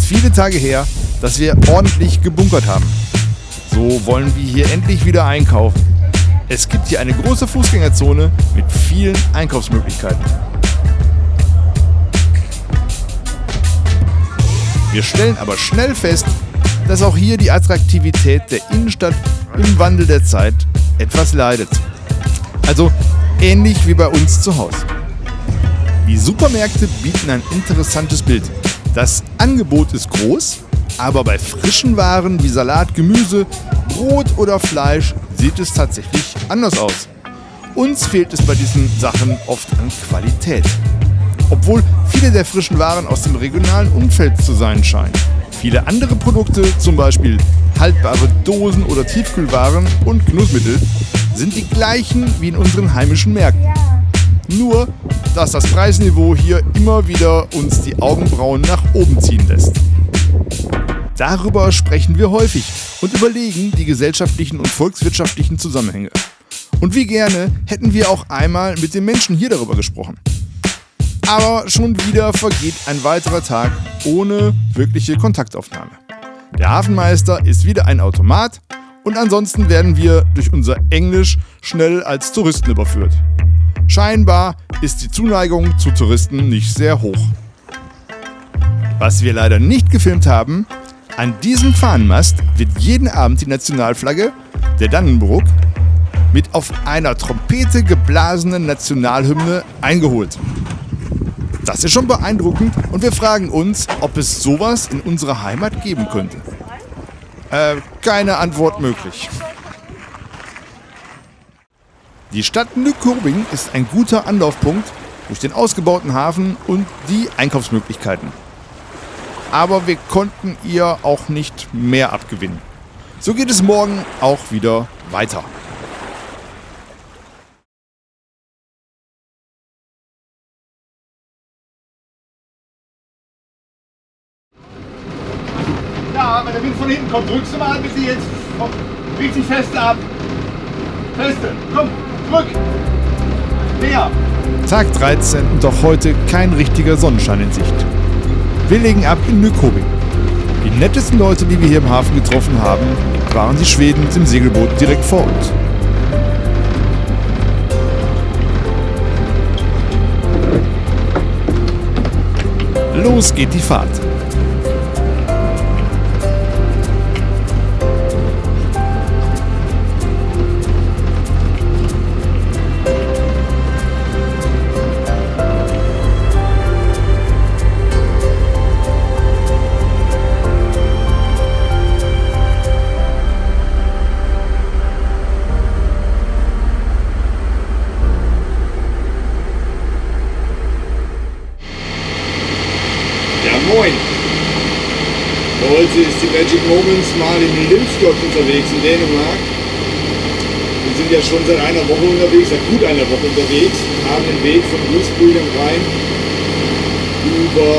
Viele Tage her, dass wir ordentlich gebunkert haben. So wollen wir hier endlich wieder einkaufen. Es gibt hier eine große Fußgängerzone mit vielen Einkaufsmöglichkeiten. Wir stellen aber schnell fest, dass auch hier die Attraktivität der Innenstadt im Wandel der Zeit etwas leidet. Also ähnlich wie bei uns zu Hause. Die Supermärkte bieten ein interessantes Bild. Das Angebot ist groß, aber bei frischen Waren wie Salat, Gemüse, Brot oder Fleisch sieht es tatsächlich anders aus. Uns fehlt es bei diesen Sachen oft an Qualität. Obwohl viele der frischen Waren aus dem regionalen Umfeld zu sein scheinen. Viele andere Produkte, zum Beispiel haltbare Dosen oder Tiefkühlwaren und Genussmittel, sind die gleichen wie in unseren heimischen Märkten. Nur, dass das Preisniveau hier immer wieder uns die Augenbrauen nach oben ziehen lässt. Darüber sprechen wir häufig und überlegen die gesellschaftlichen und volkswirtschaftlichen Zusammenhänge. Und wie gerne hätten wir auch einmal mit den Menschen hier darüber gesprochen. Aber schon wieder vergeht ein weiterer Tag ohne wirkliche Kontaktaufnahme. Der Hafenmeister ist wieder ein Automat und ansonsten werden wir durch unser Englisch schnell als Touristen überführt. Scheinbar ist die Zuneigung zu Touristen nicht sehr hoch. Was wir leider nicht gefilmt haben, an diesem Fahnenmast wird jeden Abend die Nationalflagge, der Dannenburg, mit auf einer Trompete geblasenen Nationalhymne eingeholt. Das ist schon beeindruckend und wir fragen uns, ob es sowas in unserer Heimat geben könnte. Keine Antwort möglich. Die Stadt Nyköping ist ein guter Anlaufpunkt durch den ausgebauten Hafen und die Einkaufsmöglichkeiten. Aber wir konnten ihr auch nicht mehr abgewinnen. So geht es morgen auch wieder weiter. Ja, wenn der Wind von hinten kommt, drückst du mal bitte jetzt. Komm, richtig feste ab. Feste, komm, drück. Mehr. Tag 13 und auch heute kein richtiger Sonnenschein in Sicht. Wir legen ab in Nyköping. Die nettesten Leute, die wir hier im Hafen getroffen haben, waren die Schweden im Segelboot direkt vor uns. Los geht die Fahrt. Moin! Heute ist die Magic Moments mal in Limfjord unterwegs in Dänemark. Wir sind ja schon seit einer Woche unterwegs, seit gut einer Woche unterwegs, haben den Weg von Glusbühl am Rhein über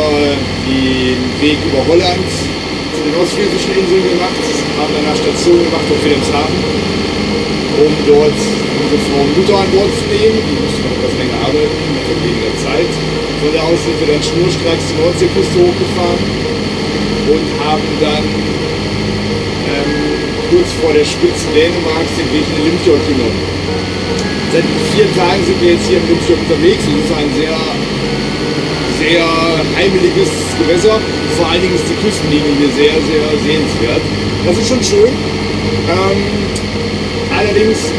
den Weg über Holland zu den ostfriesischen Inseln gemacht, haben danach Station gemacht auf Wilhelmshaven, um dort unsere Frau und Mutter an Bord zu nehmen. Die mussten noch etwas länger arbeiten, mit weniger Zeit. Von da aus sind wir dann schnurstracks die Nordseeküste hochgefahren und haben dann kurz vor der Spitze Dänemarks den Weg in den Limfjord genommen. Seit 4 Tagen sind wir jetzt hier im Limfjord unterwegs und es ist ein sehr, sehr heimeliges Gewässer. Vor allen Dingen ist die Küstenlinie hier sehr, sehr sehenswert. Das ist schon schön. Allerdings,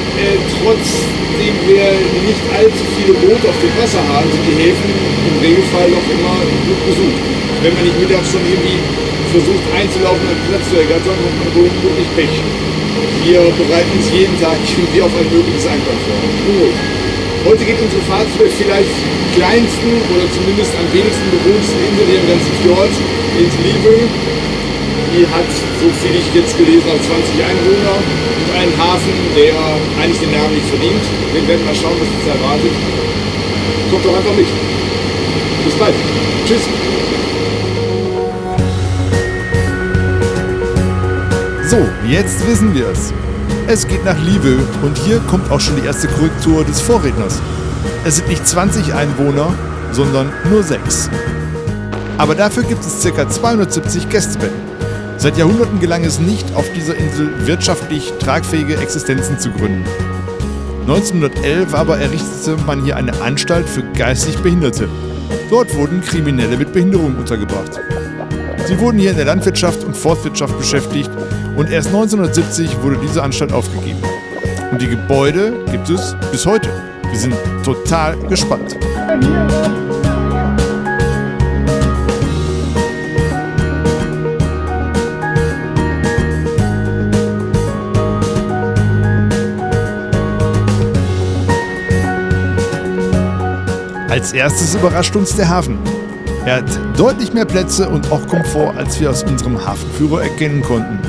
trotzdem wir nicht allzu viele Boote auf dem Wasser haben, sind die Häfen im Regelfall noch immer gut besucht. Wenn man nicht mittags schon irgendwie versucht einzulaufen und einen Platz zu ergattern, hat man wirklich Pech. Wir bereiten uns jeden Tag irgendwie auf ein mögliches Ankommen vor. Gut. Heute geht unsere Fahrt zu der vielleicht kleinsten oder zumindest am wenigsten bewohntesten Insel hier im ganzen Fjord, Insel Livø. Die hat, so viel ich jetzt gelesen habe, 20 Einwohner und einen Hafen, der eigentlich den Namen nicht verdient. Wir werden mal schauen, was uns erwartet. Kommt doch einfach mit. Bis bald. Tschüss. So, jetzt wissen wir es. Es geht nach Livø und hier kommt auch schon die erste Korrektur des Vorredners. Es sind nicht 20 Einwohner, sondern nur 6. Aber dafür gibt es ca. 270 Gästebetten. Seit Jahrhunderten gelang es nicht, auf dieser Insel wirtschaftlich tragfähige Existenzen zu gründen. 1911 aber errichtete man hier eine Anstalt für geistig Behinderte. Dort wurden Kriminelle mit Behinderung untergebracht. Sie wurden hier in der Landwirtschaft und Forstwirtschaft beschäftigt und erst 1970 wurde diese Anstalt aufgegeben. Und die Gebäude gibt es bis heute. Wir sind total gespannt. Als erstes überrascht uns der Hafen. Er hat deutlich mehr Plätze und auch Komfort, als wir aus unserem Hafenführer erkennen konnten.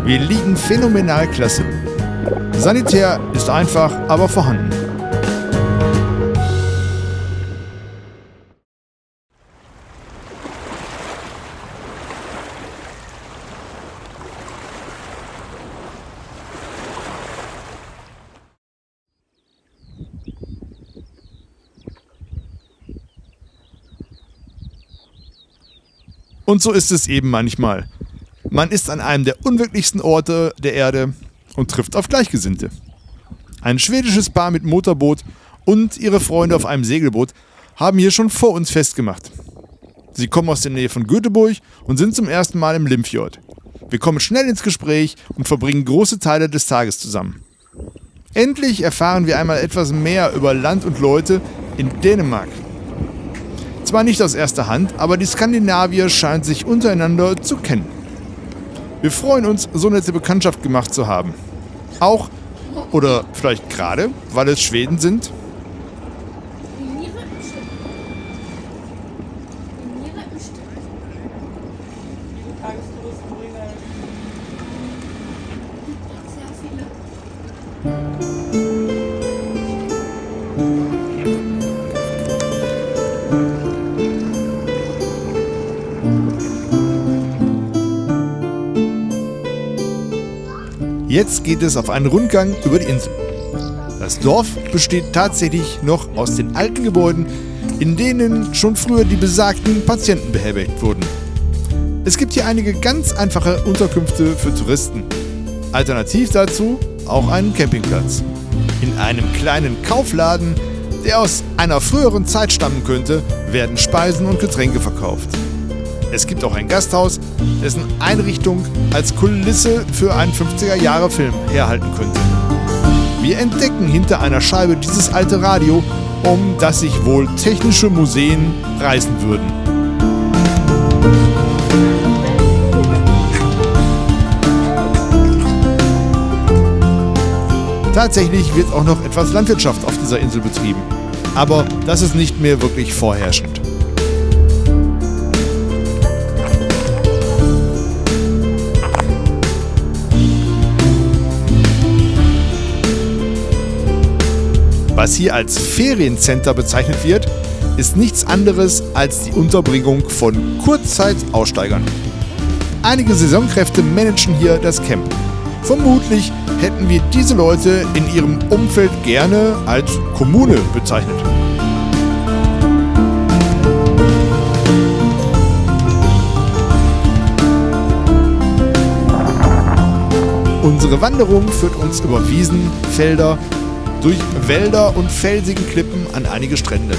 Wir liegen phänomenal klasse. Sanitär ist einfach, aber vorhanden. Und so ist es eben manchmal. Man ist an einem der unwirklichsten Orte der Erde und trifft auf Gleichgesinnte. Ein schwedisches Paar mit Motorboot und ihre Freunde auf einem Segelboot haben hier schon vor uns festgemacht. Sie kommen aus der Nähe von Göteborg und sind zum ersten Mal im Limfjord. Wir kommen schnell ins Gespräch und verbringen große Teile des Tages zusammen. Endlich erfahren wir einmal etwas mehr über Land und Leute in Dänemark. Zwar nicht aus erster Hand, aber die Skandinavier scheinen sich untereinander zu kennen. Wir freuen uns, so nette Bekanntschaft gemacht zu haben. Auch, oder vielleicht gerade, weil es Schweden sind. Jetzt geht es auf einen Rundgang über die Insel. Das Dorf besteht tatsächlich noch aus den alten Gebäuden, in denen schon früher die besagten Patienten beherbergt wurden. Es gibt hier einige ganz einfache Unterkünfte für Touristen. Alternativ dazu auch einen Campingplatz. In einem kleinen Kaufladen, der aus einer früheren Zeit stammen könnte, werden Speisen und Getränke verkauft. Es gibt auch ein Gasthaus, dessen Einrichtung als Kulisse für einen 50er-Jahre-Film herhalten könnte. Wir entdecken hinter einer Scheibe dieses alte Radio, um das sich wohl technische Museen reißen würden. Tatsächlich wird auch noch etwas Landwirtschaft auf dieser Insel betrieben. Aber das ist nicht mehr wirklich vorherrschend. Was hier als Feriencenter bezeichnet wird, ist nichts anderes als die Unterbringung von Kurzzeitaussteigern. Einige Saisonkräfte managen hier das Camp. Vermutlich hätten wir diese Leute in ihrem Umfeld gerne als Kommune bezeichnet. Unsere Wanderung führt uns über Wiesen, Felder, durch Wälder und felsigen Klippen an einige Strände.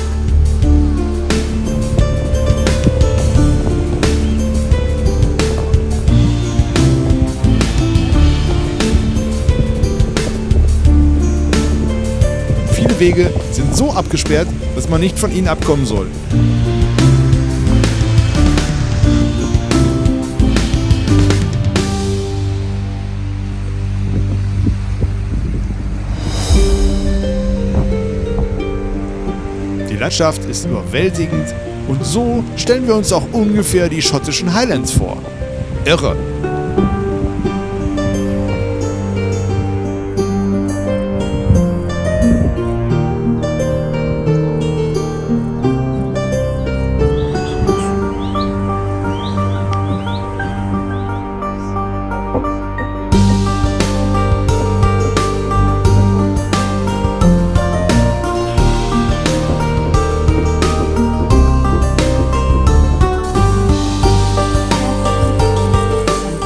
Viele Wege sind so abgesperrt, dass man nicht von ihnen abkommen soll. Die Landschaft ist überwältigend und so stellen wir uns auch ungefähr die schottischen Highlands vor. Irre!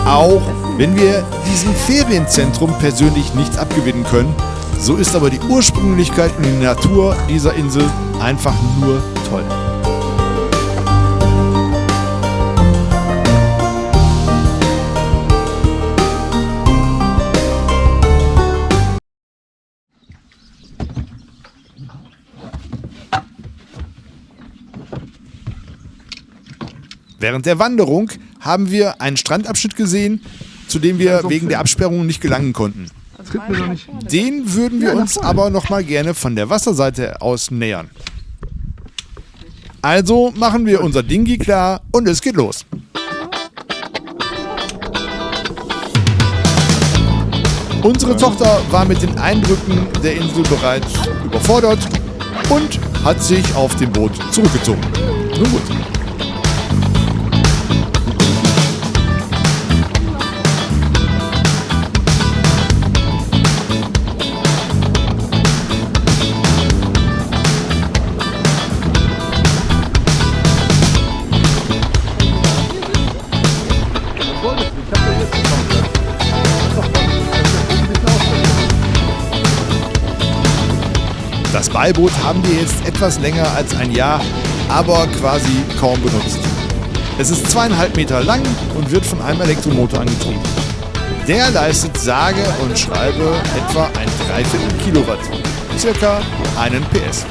Auch wenn wir diesem Ferienzentrum persönlich nichts abgewinnen können, so ist aber die Ursprünglichkeit und die Natur dieser Insel einfach nur toll. Während der Wanderung haben wir einen Strandabschnitt gesehen, zu dem wir wegen der Absperrung nicht gelangen konnten. Den würden wir uns aber noch mal gerne von der Wasserseite aus nähern. Also machen wir unser Dingi klar und es geht los. Unsere Tochter war mit den Eindrücken der Insel bereits überfordert und hat sich auf dem Boot zurückgezogen. Nun gut. Das Beiboot haben wir jetzt etwas länger als ein Jahr, aber quasi kaum benutzt. Es ist 2,5 Meter lang und wird von einem Elektromotor angetrieben. Der leistet sage und schreibe etwa ein 3/4 Kilowatt, circa einen PS.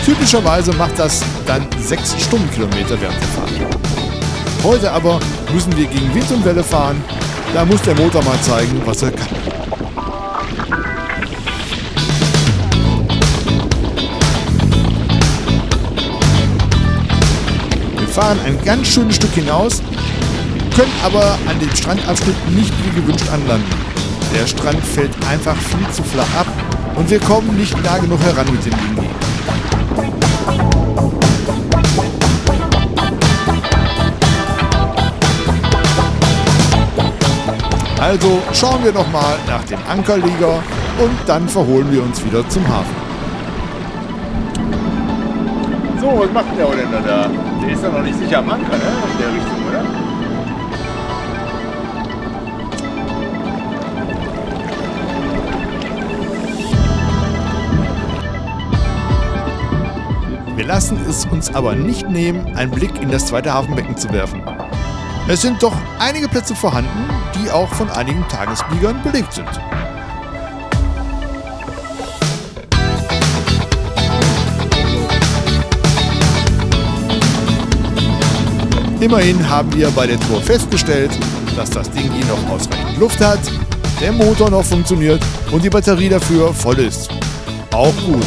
Typischerweise macht das dann 6 Stundenkilometer während der Fahrt. Heute aber müssen wir gegen Wind und Welle fahren, da muss der Motor mal zeigen, was er kann. Wir fahren ein ganz schönes Stück hinaus, können aber an dem Strandabschnitt nicht wie gewünscht anlanden. Der Strand fällt einfach viel zu flach ab und wir kommen nicht nah genug heran mit dem Dingi. Also schauen wir nochmal nach dem Ankerlieger und dann verholen wir uns wieder zum Hafen. So, was macht der Holländer da? Der ist ja noch nicht sicher am Anker, ne? In der Richtung, oder? Wir lassen es uns aber nicht nehmen, einen Blick in das zweite Hafenbecken zu werfen. Es sind doch einige Plätze vorhanden, die auch von einigen Tagesfliegern belegt sind. Immerhin haben wir bei der Tour festgestellt, dass das Dingi noch ausreichend Luft hat, der Motor noch funktioniert und die Batterie dafür voll ist. Auch gut.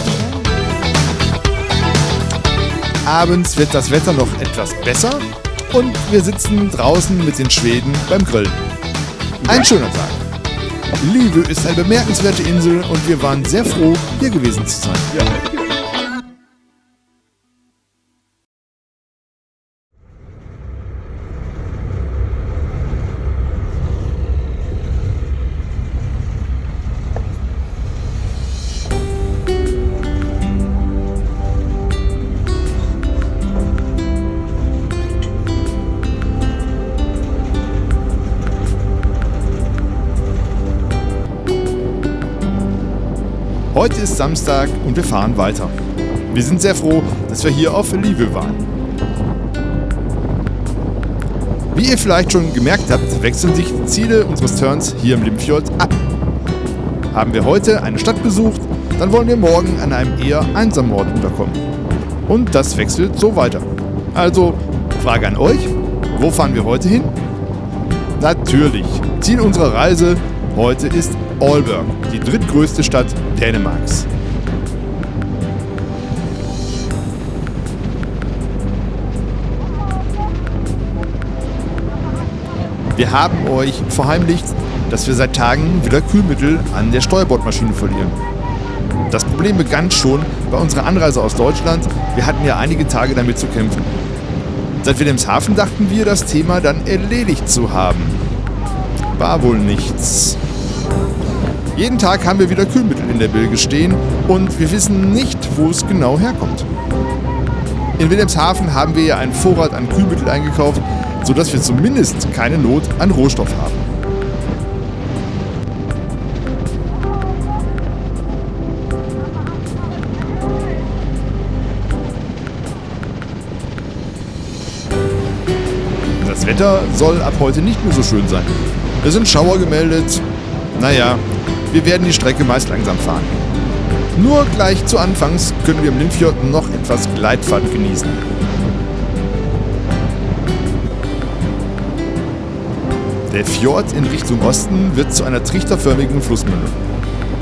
Abends wird das Wetter noch etwas besser und wir sitzen draußen mit den Schweden beim Grillen. Ein schöner Tag. Livö ist eine bemerkenswerte Insel und wir waren sehr froh, hier gewesen zu sein. Ja. Heute ist Samstag und wir fahren weiter. Wir sind sehr froh, dass wir hier auf Livö waren. Wie ihr vielleicht schon gemerkt habt, wechseln sich die Ziele unseres Turns hier im Limfjord ab. Haben wir heute eine Stadt besucht, dann wollen wir morgen an einem eher einsamen Ort unterkommen. Und das wechselt so weiter. Also, Frage an euch, wo fahren wir heute hin? Natürlich, Ziel unserer Reise heute ist Aalborg, die drittgrößte Stadt Dänemarks. Wir haben euch verheimlicht, dass wir seit Tagen wieder Kühlmittel an der Steuerbordmaschine verlieren. Das Problem begann schon bei unserer Anreise aus Deutschland. Wir hatten ja einige Tage damit zu kämpfen. Seit Wilhelmshaven dachten wir, das Thema dann erledigt zu haben. War wohl nichts. Jeden Tag haben wir wieder Kühlmittel in der Bilge stehen und wir wissen nicht, wo es genau herkommt. In Wilhelmshaven haben wir ja einen Vorrat an Kühlmittel eingekauft, sodass wir zumindest keine Not an Rohstoff haben. Das Wetter soll ab heute nicht mehr so schön sein. Es sind Schauer gemeldet. Naja, wir werden die Strecke meist langsam fahren. Nur gleich zu Anfangs können wir im Limfjord noch etwas Gleitfahrt genießen. Der Fjord in Richtung Osten wird zu einer trichterförmigen Flussmündung.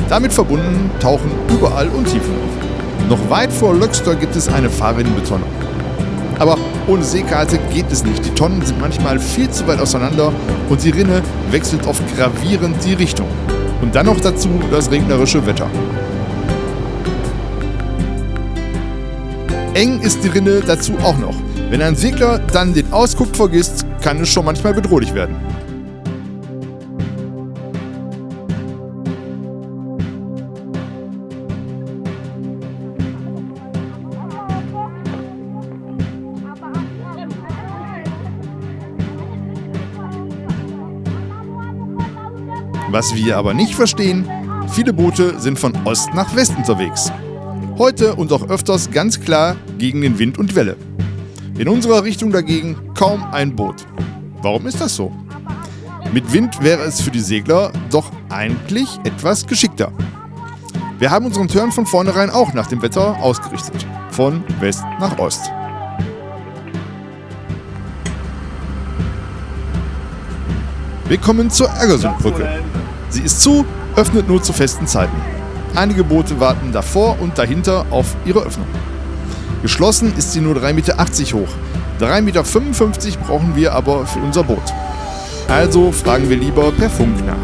Damit verbunden tauchen überall Untiefen auf. Noch weit vor Løgstør gibt es eine Fahrrinnenbetonung. Aber ohne Seekarte geht es nicht. Die Tonnen sind manchmal viel zu weit auseinander und die Rinne wechselt oft gravierend die Richtung. Und dann noch dazu das regnerische Wetter. Eng ist die Rinne dazu auch noch. Wenn ein Segler dann den Ausguck vergisst, kann es schon manchmal bedrohlich werden. Was wir aber nicht verstehen, viele Boote sind von Ost nach West unterwegs. Heute und auch öfters ganz klar gegen den Wind und Welle. In unserer Richtung dagegen kaum ein Boot. Warum ist das so? Mit Wind wäre es für die Segler doch eigentlich etwas geschickter. Wir haben unseren Turn von vornherein auch nach dem Wetter ausgerichtet. Von West nach Ost. Wir kommen zur Ärgersundbrücke. Sie ist zu, öffnet nur zu festen Zeiten. Einige Boote warten davor und dahinter auf ihre Öffnung. Geschlossen ist sie nur 3,80 Meter hoch. 3,55 Meter brauchen wir aber für unser Boot. Also fragen wir lieber per Funk nach.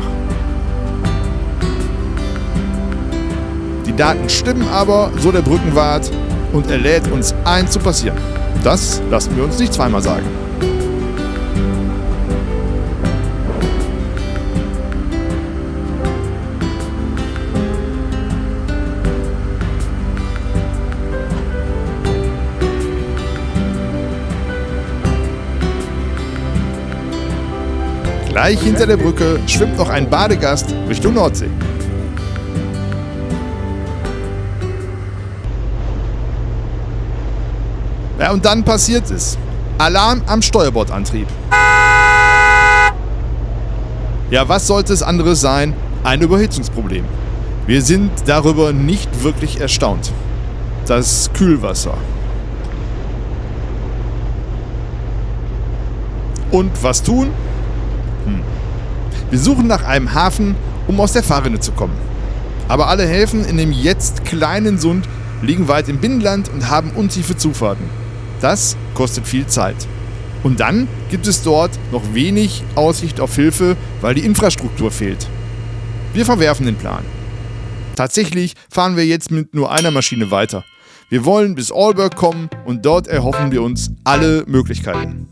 Die Daten stimmen aber, so der Brückenwart, und er lädt uns ein zu passieren. Das lassen wir uns nicht zweimal sagen. Gleich hinter der Brücke schwimmt noch ein Badegast Richtung Nordsee. Ja, und dann passiert es. Alarm am Steuerbordantrieb. Ja, was sollte es anderes sein? Ein Überhitzungsproblem. Wir sind darüber nicht wirklich erstaunt. Das Kühlwasser. Und was tun? Wir suchen nach einem Hafen, um aus der Fahrrinne zu kommen. Aber alle Häfen in dem jetzt kleinen Sund liegen weit im Binnenland und haben untiefe Zufahrten. Das kostet viel Zeit. Und dann gibt es dort noch wenig Aussicht auf Hilfe, weil die Infrastruktur fehlt. Wir verwerfen den Plan. Tatsächlich fahren wir jetzt mit nur einer Maschine weiter. Wir wollen bis Alburgh kommen und dort erhoffen wir uns alle Möglichkeiten.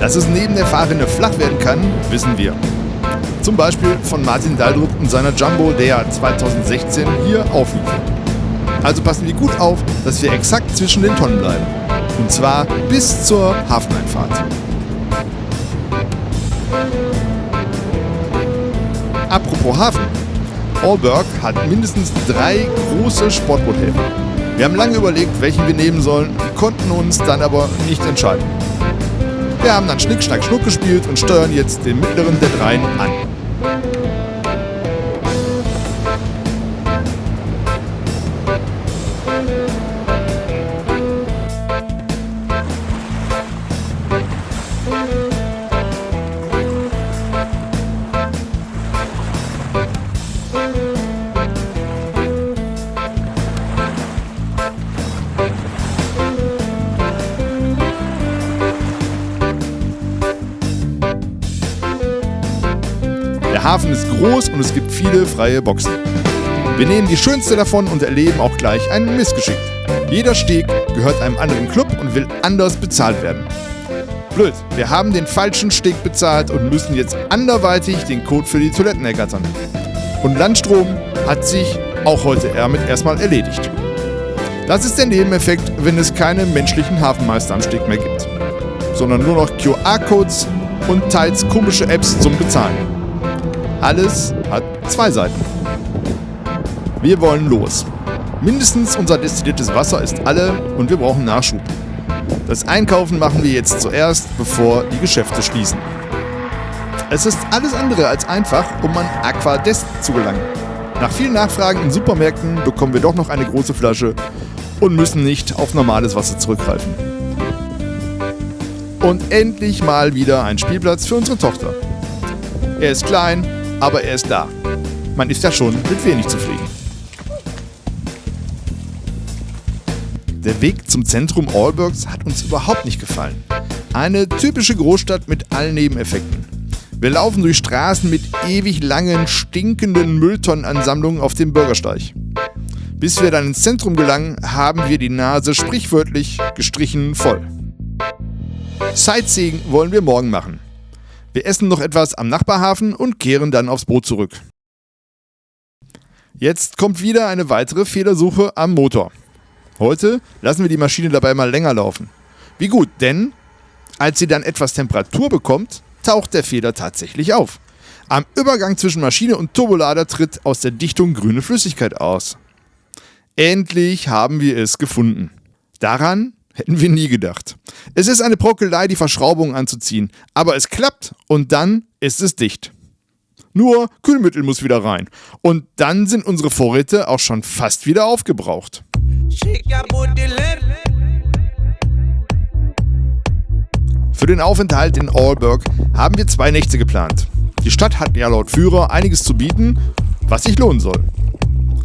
Dass es neben der Fahrrinne flach werden kann, wissen wir. Zum Beispiel von Martin Daldrup und seiner Jumbo, der 2016 hier auflief. Also passen wir gut auf, dass wir exakt zwischen den Tonnen bleiben. Und zwar bis zur Hafeneinfahrt. Apropos Hafen. Alburgh hat mindestens 3 große Sportboothäfen. Wir haben lange überlegt, welchen wir nehmen sollen, konnten uns dann aber nicht entscheiden. Wir haben dann Schnick, Schnack, Schnuck gespielt und steuern jetzt den mittleren der 3 an. Der Hafen ist groß und es gibt viele freie Boxen. Wir nehmen die schönste davon und erleben auch gleich ein Missgeschick. Jeder Steg gehört einem anderen Club und will anders bezahlt werden. Blöd, wir haben den falschen Steg bezahlt und müssen jetzt anderweitig den Code für die Toiletten ergattern. Und Landstrom hat sich auch heute erstmal erledigt. Das ist der Nebeneffekt, wenn es keine menschlichen Hafenmeister am Steg mehr gibt, sondern nur noch QR-Codes und teils komische Apps zum Bezahlen. Alles hat 2 Seiten. Wir wollen los. Mindestens unser destilliertes Wasser ist alle und wir brauchen Nachschub. Das Einkaufen machen wir jetzt zuerst, bevor die Geschäfte schließen. Es ist alles andere als einfach, um an Aqua d'Est zu gelangen. Nach vielen Nachfragen in Supermärkten bekommen wir doch noch eine große Flasche und müssen nicht auf normales Wasser zurückgreifen. Und endlich mal wieder ein Spielplatz für unsere Tochter. Er ist klein, aber er ist da. Man ist ja schon mit wenig zufrieden. Der Weg zum Zentrum Aalborgs hat uns überhaupt nicht gefallen. Eine typische Großstadt mit allen Nebeneffekten. Wir laufen durch Straßen mit ewig langen, stinkenden Mülltonnenansammlungen auf dem Bürgersteig. Bis wir dann ins Zentrum gelangen, haben wir die Nase sprichwörtlich gestrichen voll. Sightseeing wollen wir morgen machen. Wir essen noch etwas am Nachbarhafen und kehren dann aufs Boot zurück. Jetzt kommt wieder eine weitere Fehlersuche am Motor. Heute lassen wir die Maschine dabei mal länger laufen. Wie gut, denn als sie dann etwas Temperatur bekommt, taucht der Fehler tatsächlich auf. Am Übergang zwischen Maschine und Turbolader tritt aus der Dichtung grüne Flüssigkeit aus. Endlich haben wir es gefunden. Daran hätten wir nie gedacht. Es ist eine Brockelei, die Verschraubung anzuziehen, aber es klappt und dann ist es dicht. Nur Kühlmittel muss wieder rein und dann sind unsere Vorräte auch schon fast wieder aufgebraucht. Für den Aufenthalt in Aalborg haben wir 2 Nächte geplant. Die Stadt hat ja laut Führer einiges zu bieten, was sich lohnen soll.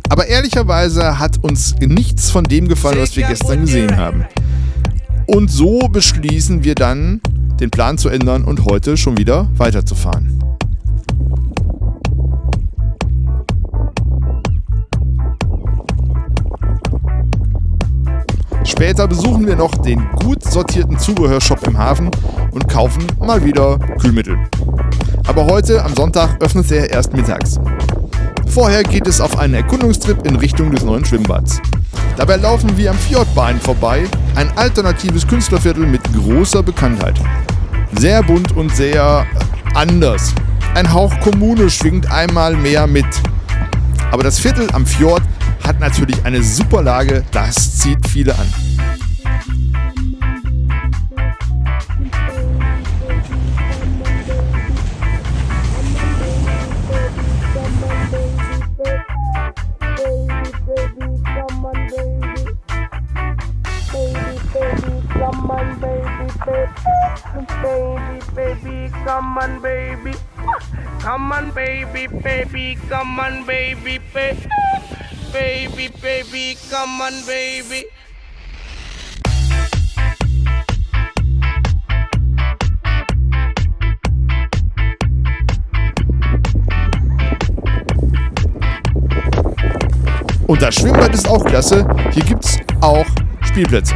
Aber ehrlicherweise hat uns nichts von dem gefallen, was wir gestern gesehen haben. Und so beschließen wir dann, den Plan zu ändern und heute schon wieder weiterzufahren. Später besuchen wir noch den gut sortierten Zubehörshop im Hafen und kaufen mal wieder Kühlmittel. Aber heute, am Sonntag, öffnet er erst mittags. Vorher geht es auf einen Erkundungstrip in Richtung des neuen Schwimmbads. Dabei laufen wir am Fjordbein vorbei, ein alternatives Künstlerviertel mit großer Bekanntheit. Sehr bunt und sehr anders. Ein Hauch Kommune schwingt einmal mehr mit. Aber das Viertel am Fjord hat natürlich eine super Lage, das zieht viele an. Come on, baby, baby, come on, baby, baby, baby, come on, baby. Und das Schwimmbad ist auch klasse, hier gibt's auch Spielplätze.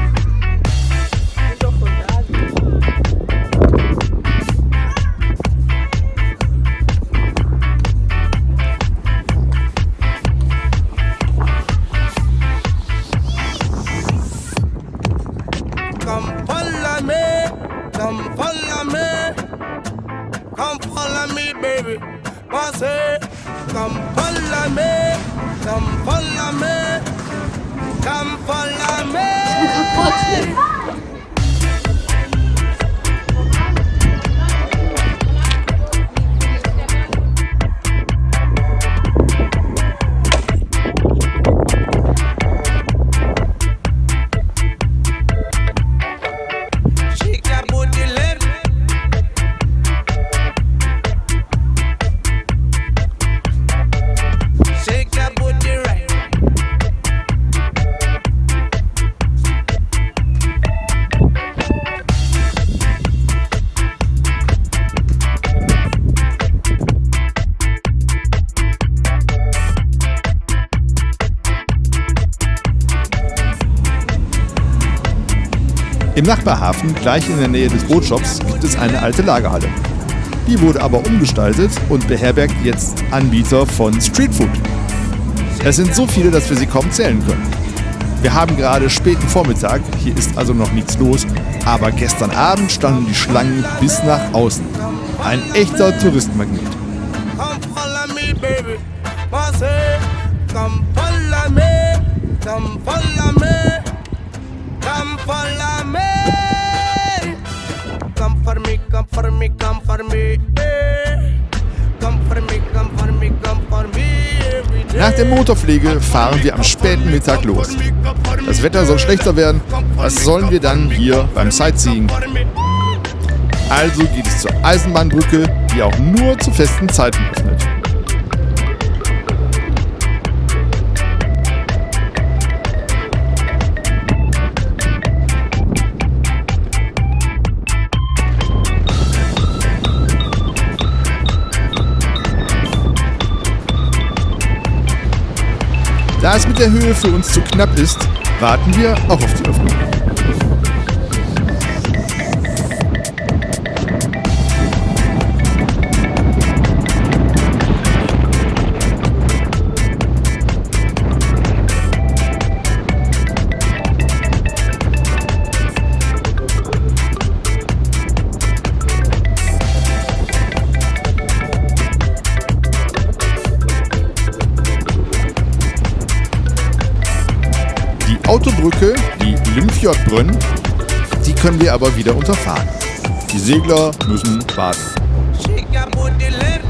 Im Nachbarhafen, gleich in der Nähe des Bootshops, gibt es eine alte Lagerhalle. Die wurde aber umgestaltet und beherbergt jetzt Anbieter von Streetfood. Es sind so viele, dass wir sie kaum zählen können. Wir haben gerade späten Vormittag, hier ist also noch nichts los, aber gestern Abend standen die Schlangen bis nach außen. Ein echter Touristenmagnet. Nach der Motorpflege fahren wir am späten Mittag los. Das Wetter soll schlechter werden. Was sollen wir dann hier beim Sightseeing? Also geht es zur Eisenbahnbrücke, die auch nur zu festen Zeiten öffnet. mit der Höhe für uns zu knapp ist, warten wir auch auf die Öffnung. Die Autobrücke, die Limfjordbrunn, die können wir aber wieder unterfahren. Die Segler müssen warten. Shake your booty left.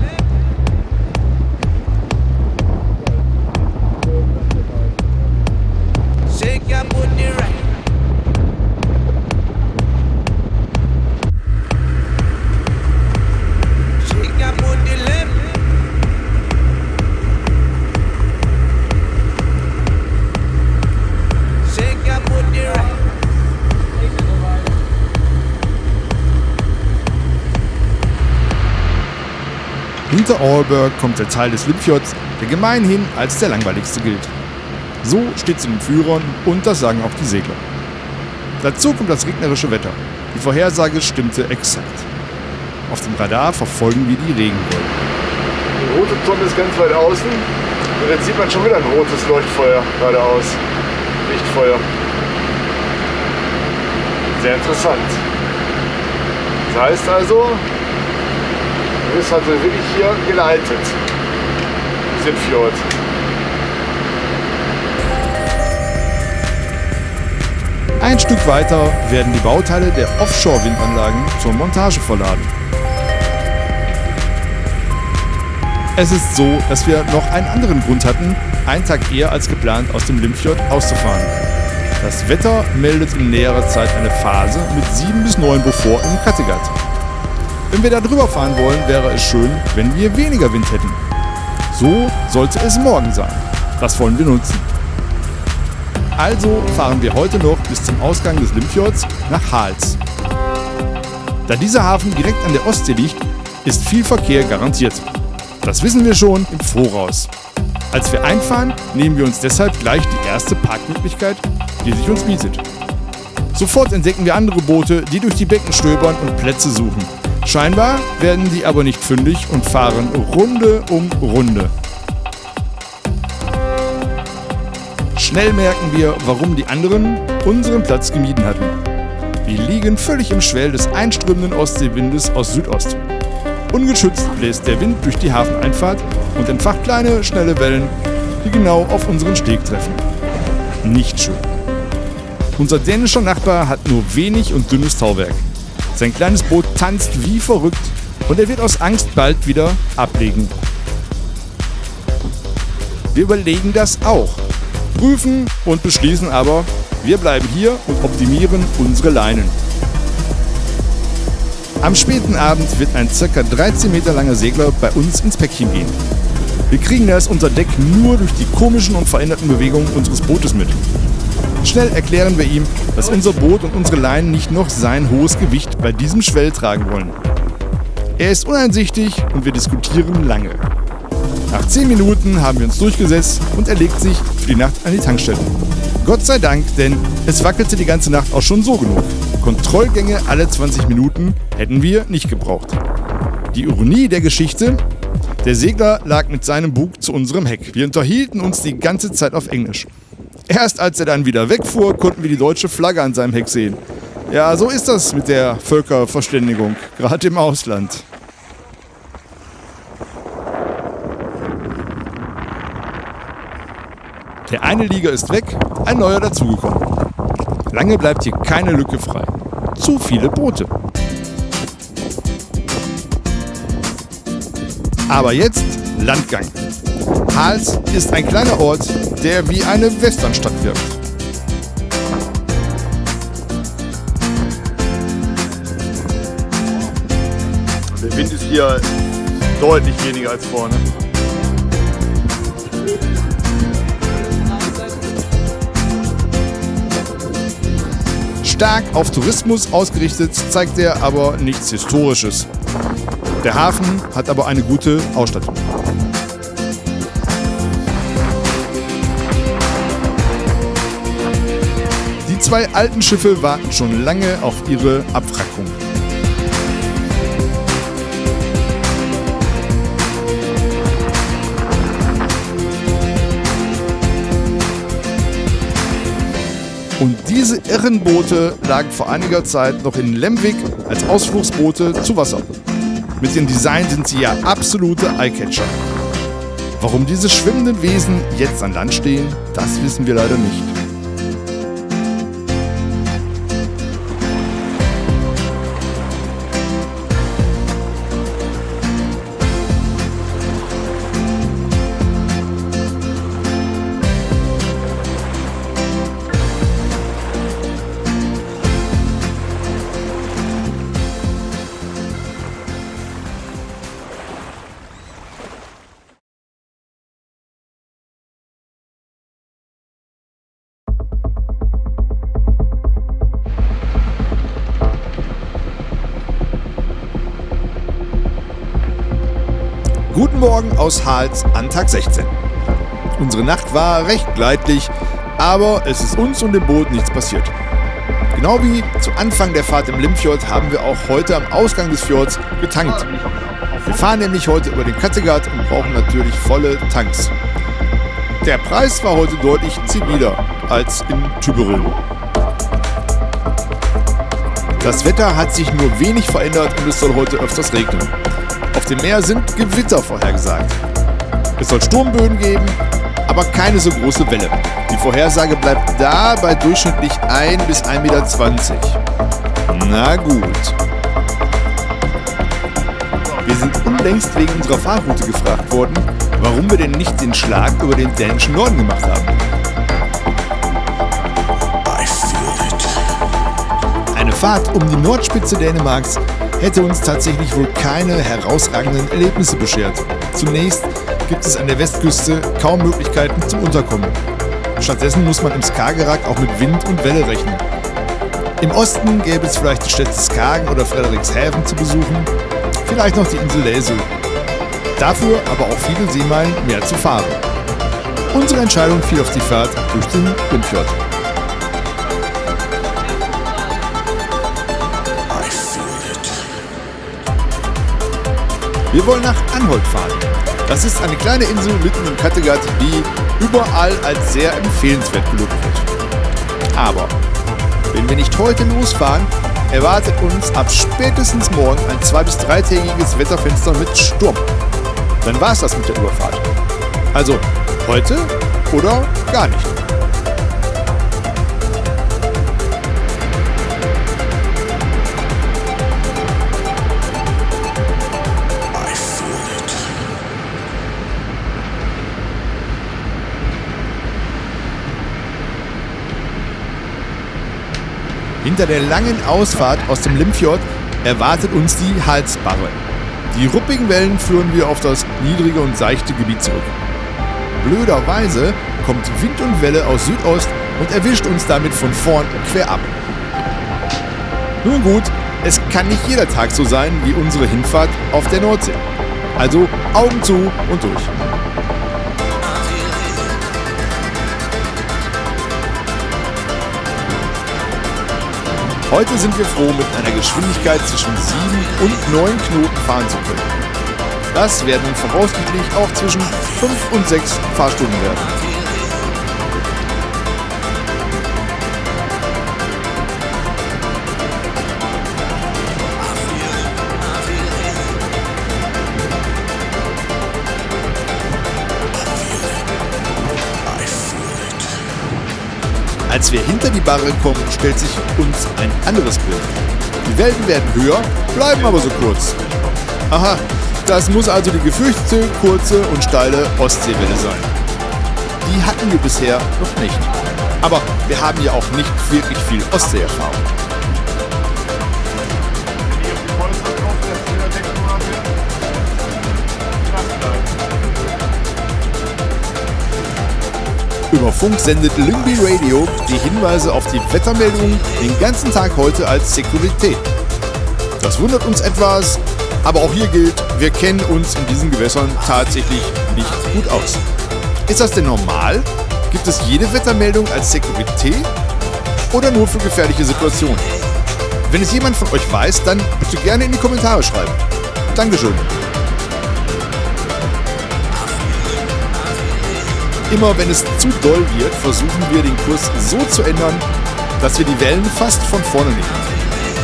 Shake your booty right. Shake your booty left. Shake your booty right. Hinter Alberg kommt der Teil des Limfjords, der gemeinhin als der langweiligste gilt. So steht es in den Führern und das sagen auch die Segler. Dazu kommt das regnerische Wetter. Die Vorhersage stimmte exakt. Auf dem Radar verfolgen wir die Regenwolken. Die rote Tonne ist ganz weit außen und jetzt sieht man schon wieder ein rotes Leuchtfeuer geradeaus. Lichtfeuer. Sehr interessant. Das heißt also, du bist also wirklich hier geleitet. Limfjord. Ein Stück weiter werden die Bauteile der Offshore-Windanlagen zur Montage verladen. Es ist so, dass wir noch einen anderen Grund hatten, einen Tag eher als geplant aus dem Limfjord auszufahren. Das Wetter meldet in näherer Zeit eine Phase mit 7 bis 9 Beaufort im Kattegat. Wenn wir da drüber fahren wollen, wäre es schön, wenn wir weniger Wind hätten. So sollte es morgen sein. Das wollen wir nutzen. Also fahren wir heute noch bis zum Ausgang des Limfjords nach Hals. Da dieser Hafen direkt an der Ostsee liegt, ist viel Verkehr garantiert. Das wissen wir schon im Voraus. Als wir einfahren, nehmen wir uns deshalb gleich die erste Parkmöglichkeit, die sich uns bietet. Sofort entdecken wir andere Boote, die durch die Becken stöbern und Plätze suchen. Scheinbar werden die aber nicht fündig und fahren Runde um Runde. Schnell merken wir, warum die anderen unseren Platz gemieden hatten. Wir liegen völlig im Schwell des einströmenden Ostseewindes aus Südost. Ungeschützt bläst der Wind durch die Hafeneinfahrt und entfacht kleine, schnelle Wellen, die genau auf unseren Steg treffen. Nicht schön. Unser dänischer Nachbar hat nur wenig und dünnes Tauwerk. Sein kleines Boot tanzt wie verrückt und er wird aus Angst bald wieder ablegen. Wir überlegen das auch, prüfen und beschließen aber, wir bleiben hier und optimieren unsere Leinen. Am späten Abend wird ein ca. 13 Meter langer Segler bei uns ins Päckchen gehen. Wir kriegen das unter Deck nur durch die komischen und veränderten Bewegungen unseres Bootes mit. Schnell erklären wir ihm, dass unser Boot und unsere Leinen nicht noch sein hohes Gewicht bei diesem Schwell tragen wollen. Er ist uneinsichtig und wir diskutieren lange. Nach 10 Minuten haben wir uns durchgesetzt und er legt sich für die Nacht an die Tankstelle. Gott sei Dank, denn es wackelte die ganze Nacht auch schon so genug. Kontrollgänge alle 20 Minuten hätten wir nicht gebraucht. Die Ironie der Geschichte: Der Segler lag mit seinem Bug zu unserem Heck. Wir unterhielten uns die ganze Zeit auf Englisch. Erst als er dann wieder wegfuhr, konnten wir die deutsche Flagge an seinem Heck sehen. Ja, so ist das mit der Völkerverständigung, gerade im Ausland. Der eine Lieger ist weg, ein neuer dazugekommen. Lange bleibt hier keine Lücke frei. Zu viele Boote. Aber jetzt Landgang. Hals ist ein kleiner Ort, der wie eine Westernstadt wirkt. Der Wind ist hier deutlich weniger als vorne. Stark auf Tourismus ausgerichtet, zeigt er aber nichts Historisches. Der Hafen hat aber eine gute Ausstattung. 2 alten Schiffe warten schon lange auf ihre Abwrackung. Und diese Irrenboote lagen vor einiger Zeit noch in Lemvik als Ausflugsboote zu Wasser. Mit dem Design sind sie ja absolute Eyecatcher. Warum diese schwimmenden Wesen jetzt an Land stehen, das wissen wir leider nicht. Guten Morgen aus Hals an Tag 16. Unsere Nacht war recht leidlich, aber es ist uns und dem Boot nichts passiert. Genau wie zu Anfang der Fahrt im Limfjord haben wir auch heute am Ausgang des Fjords getankt. Wir fahren nämlich heute über den Kattegat und brauchen natürlich volle Tanks. Der Preis war heute deutlich ziviler als in Tübingen. Das Wetter hat sich nur wenig verändert und es soll heute öfters regnen. Auf dem Meer sind Gewitter vorhergesagt. Es soll Sturmböen geben, aber keine so große Welle. Die Vorhersage bleibt da bei durchschnittlich 1 bis 1,20 Meter. Na gut. Wir sind unlängst wegen unserer Fahrroute gefragt worden, warum wir denn nicht den Schlag über den dänischen Norden gemacht haben. Eine Fahrt um die Nordspitze Dänemarks hätte uns tatsächlich wohl keine herausragenden Erlebnisse beschert. Zunächst gibt es an der Westküste kaum Möglichkeiten zum Unterkommen. Stattdessen muss man im Skagerrak auch mit Wind und Welle rechnen. Im Osten gäbe es vielleicht die Städte Skagen oder Frederikshäfen zu besuchen, vielleicht noch die Insel Läsø. Dafür aber auch viele Seemeilen mehr zu fahren. Unsere Entscheidung fiel auf die Fahrt durch den Limfjord. Wir wollen nach Anholt fahren. Das ist eine kleine Insel mitten im Kattegat, die überall als sehr empfehlenswert gelobt wird. Aber wenn wir nicht heute losfahren, erwartet uns ab spätestens morgen ein 2- bis 3-tägiges Wetterfenster mit Sturm. Dann war's das mit der Überfahrt. Also heute oder gar nicht. Hinter der langen Ausfahrt aus dem Limfjord erwartet uns die Halsbarre. Die ruppigen Wellen führen wir auf das niedrige und seichte Gebiet zurück. Blöderweise kommt Wind und Welle aus Südost und erwischt uns damit von vorn quer ab. Nun gut, es kann nicht jeder Tag so sein wie unsere Hinfahrt auf der Nordsee. Also Augen zu und durch. Heute sind wir froh, mit einer Geschwindigkeit zwischen 7 und 9 Knoten fahren zu können. Das werden voraussichtlich auch zwischen 5 und 6 Fahrstunden werden. Als wir hinter die Barre kommen, stellt sich uns ein anderes Bild. Die Wellen werden höher, bleiben aber so kurz. Aha, das muss also die gefürchtete, kurze und steile Ostseewelle sein. Die hatten wir bisher noch nicht. Aber wir haben ja auch nicht wirklich viel Ostseeerfahrung. Über Funk sendet Lyngby Radio die Hinweise auf die Wettermeldungen den ganzen Tag heute als Securité. Das wundert uns etwas, aber auch hier gilt, wir kennen uns in diesen Gewässern tatsächlich nicht gut aus. Ist das denn normal? Gibt es jede Wettermeldung als Securité? oder nur für gefährliche Situationen? Wenn es jemand von euch weiß, dann bitte gerne in die Kommentare schreiben. Dankeschön. Immer wenn es zu doll wird, versuchen wir den Kurs so zu ändern, dass wir die Wellen fast von vorne nehmen.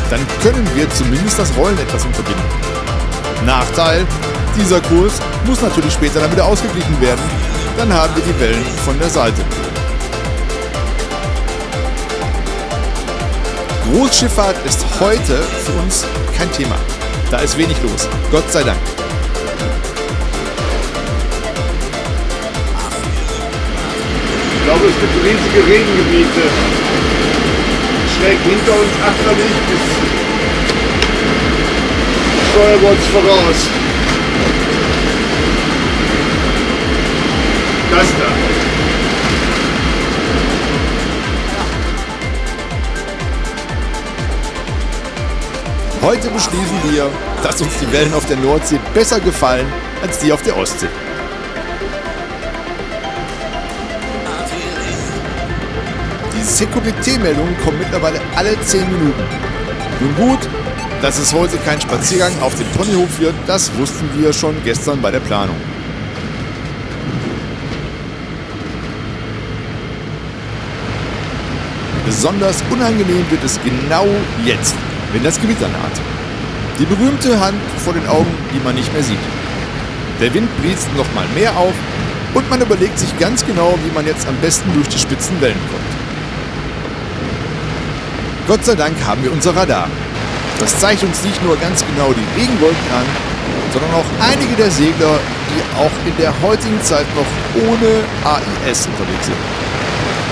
Dann können wir zumindest das Rollen etwas unterbinden. Nachteil: dieser Kurs muss natürlich später dann wieder ausgeglichen werden. Dann haben wir die Wellen von der Seite. Großschifffahrt ist heute für uns kein Thema. Da ist wenig los. Gott sei Dank. Ich glaube, es gibt riesige Regengebiete. Schräg hinter uns achterlich bis Steuerbords voraus. Das da. Heute beschließen wir, dass uns die Wellen auf der Nordsee besser gefallen als die auf der Ostsee. Die Securité-Meldungen kommen mittlerweile alle 10 Minuten. Nun gut, dass es heute kein Spaziergang auf dem Ponyhof wird, das wussten wir schon gestern bei der Planung. Besonders unangenehm wird es genau jetzt, wenn das Gewitter naht. Die berühmte Hand vor den Augen, die man nicht mehr sieht. Der Wind briest noch mal mehr auf und man überlegt sich ganz genau, wie man jetzt am besten durch die spitzen Wellen kommt. Gott sei Dank haben wir unser Radar. Das zeigt uns nicht nur ganz genau die Regenwolken an, sondern auch einige der Segler, die auch in der heutigen Zeit noch ohne AIS unterwegs sind.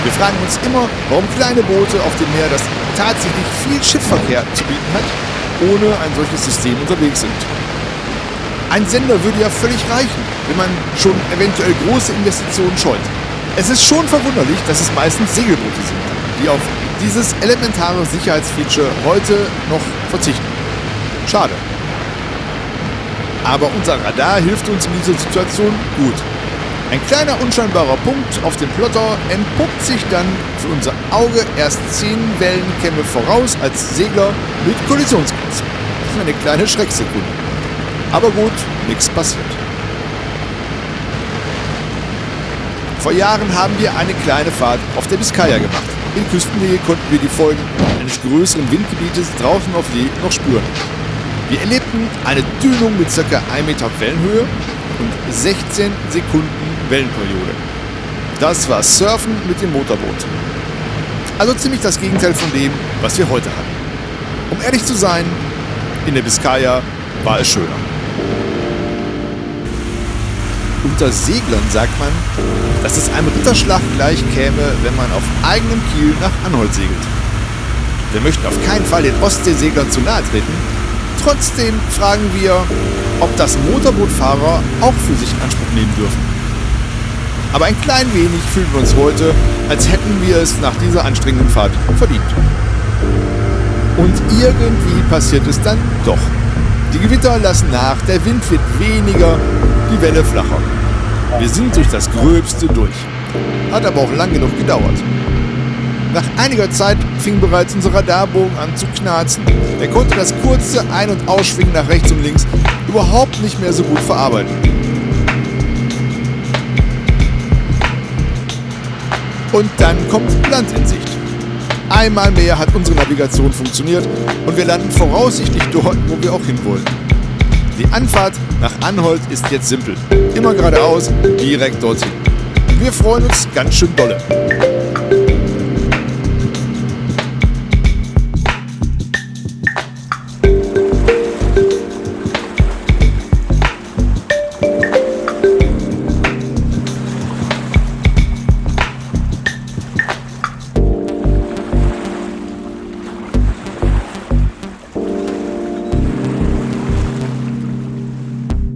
Wir fragen uns immer, warum kleine Boote auf dem Meer, das tatsächlich viel Schiffverkehr zu bieten hat, ohne ein solches System unterwegs sind. Ein Sender würde ja völlig reichen, wenn man schon eventuell große Investitionen scheut. Es ist schon verwunderlich, dass es meistens Segelboote sind, die auf dieses elementare Sicherheitsfeature heute noch verzichten. Schade. Aber unser Radar hilft uns in dieser Situation gut. Ein kleiner unscheinbarer Punkt auf dem Plotter entpuppt sich dann für unser Auge erst 10 Wellenkämme voraus als Segler mit Kollisionskurs. Das ist eine kleine Schrecksekunde. Aber gut, nichts passiert. Vor Jahren haben wir eine kleine Fahrt auf der Biskaya gemacht. In Küstennähe konnten wir die Folgen eines größeren Windgebietes draußen auf See noch spüren. Wir erlebten eine Dünung mit ca. 1 Meter Wellenhöhe und 16 Sekunden Wellenperiode. Das war Surfen mit dem Motorboot. Also ziemlich das Gegenteil von dem, was wir heute hatten. Um ehrlich zu sein, in der Biskaya war es schöner. Unter Seglern sagt man, dass es einem Ritterschlag gleich käme, wenn man auf eigenem Kiel nach Anholt segelt. Wir möchten auf keinen Fall den Ostseeseglern zu nahe treten. Trotzdem fragen wir, ob das Motorbootfahrer auch für sich in Anspruch nehmen dürfen. Aber ein klein wenig fühlen wir uns heute, als hätten wir es nach dieser anstrengenden Fahrt verdient. Und irgendwie passiert es dann doch. Die Gewitter lassen nach, der Wind wird weniger, die Welle flacher. Wir sind durch das Gröbste durch. Hat aber auch lang genug gedauert. Nach einiger Zeit fing bereits unser Radarbogen an zu knarzen. Er konnte das kurze Ein- und Ausschwingen nach rechts und links überhaupt nicht mehr so gut verarbeiten. Und dann kommt Land in Sicht. Einmal mehr hat unsere Navigation funktioniert und wir landen voraussichtlich dort, wo wir auch hinwollen. Die Anfahrt nach Anholt ist jetzt simpel. Immer geradeaus, direkt dorthin. Wir freuen uns ganz schön dolle.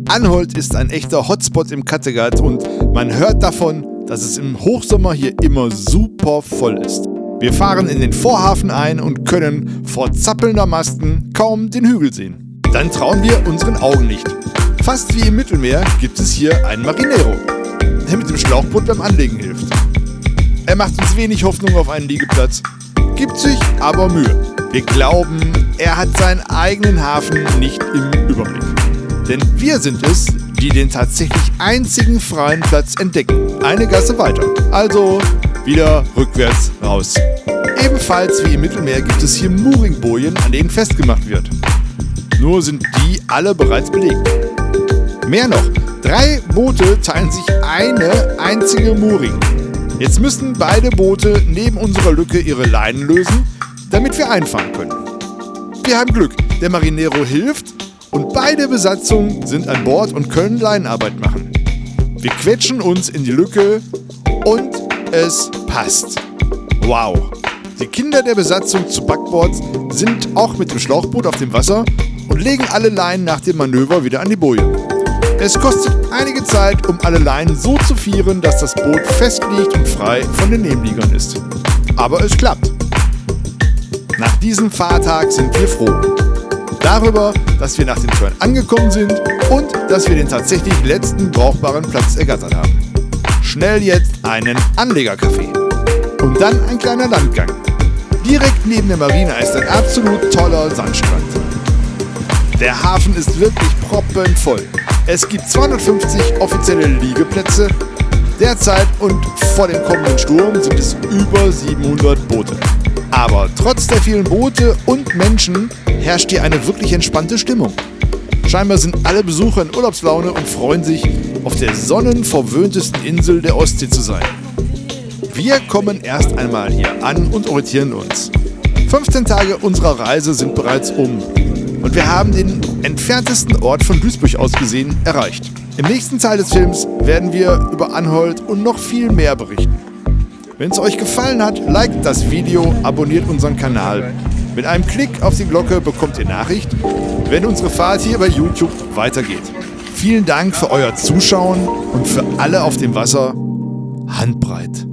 Anholt ist ein echter Hotspot im Kattegat und man hört davon, dass es im Hochsommer hier immer super voll ist. Wir fahren in den Vorhafen ein und können vor zappelnder Masten kaum den Hügel sehen. Dann trauen wir unseren Augen nicht. Fast wie im Mittelmeer gibt es hier einen Marinero, der mit dem Schlauchboot beim Anlegen hilft. Er macht uns wenig Hoffnung auf einen Liegeplatz, gibt sich aber Mühe. Wir glauben, er hat seinen eigenen Hafen nicht im Überblick. Denn wir sind es, die den tatsächlich einzigen freien Platz entdecken. Eine Gasse weiter. Also wieder rückwärts raus. Ebenfalls wie im Mittelmeer gibt es hier Mooringbojen, an denen festgemacht wird. Nur sind die alle bereits belegt. Mehr noch, 3 Boote teilen sich eine einzige Mooring. Jetzt müssen beide Boote neben unserer Lücke ihre Leinen lösen, damit wir einfahren können. Wir haben Glück, der Marinero hilft und beide Besatzungen sind an Bord und können Leinenarbeit machen. Wir quetschen uns in die Lücke und es passt. Wow! Die Kinder der Besatzung zu Backbord sind auch mit dem Schlauchboot auf dem Wasser und legen alle Leinen nach dem Manöver wieder an die Boje. Es kostet einige Zeit, um alle Leinen so zu vieren, dass das Boot fest liegt und frei von den Nebenliegern ist. Aber es klappt. Nach diesem Fahrtag sind wir froh. Darüber, dass wir nach dem Turn angekommen sind und dass wir den tatsächlich letzten brauchbaren Platz ergattert haben. Schnell jetzt einen Anlegerkaffee. Und dann ein kleiner Landgang. Direkt neben der Marina ist ein absolut toller Sandstrand. Der Hafen ist wirklich proppenvoll. Es gibt 250 offizielle Liegeplätze. Derzeit und vor dem kommenden Sturm sind es über 700 Boote. Aber trotz der vielen Boote und Menschen herrscht hier eine wirklich entspannte Stimmung. Scheinbar sind alle Besucher in Urlaubslaune und freuen sich, auf der sonnenverwöhntesten Insel der Ostsee zu sein. Wir kommen erst einmal hier an und orientieren uns. 15 Tage unserer Reise sind bereits um und wir haben den entferntesten Ort von Duisburg aus gesehen erreicht. Im nächsten Teil des Films werden wir über Anholt und noch viel mehr berichten. Wenn es euch gefallen hat, liked das Video, abonniert unseren Kanal. Mit einem Klick auf die Glocke bekommt ihr Nachricht, wenn unsere Fahrt hier bei YouTube weitergeht. Vielen Dank für euer Zuschauen und für alle auf dem Wasser, Handbreit.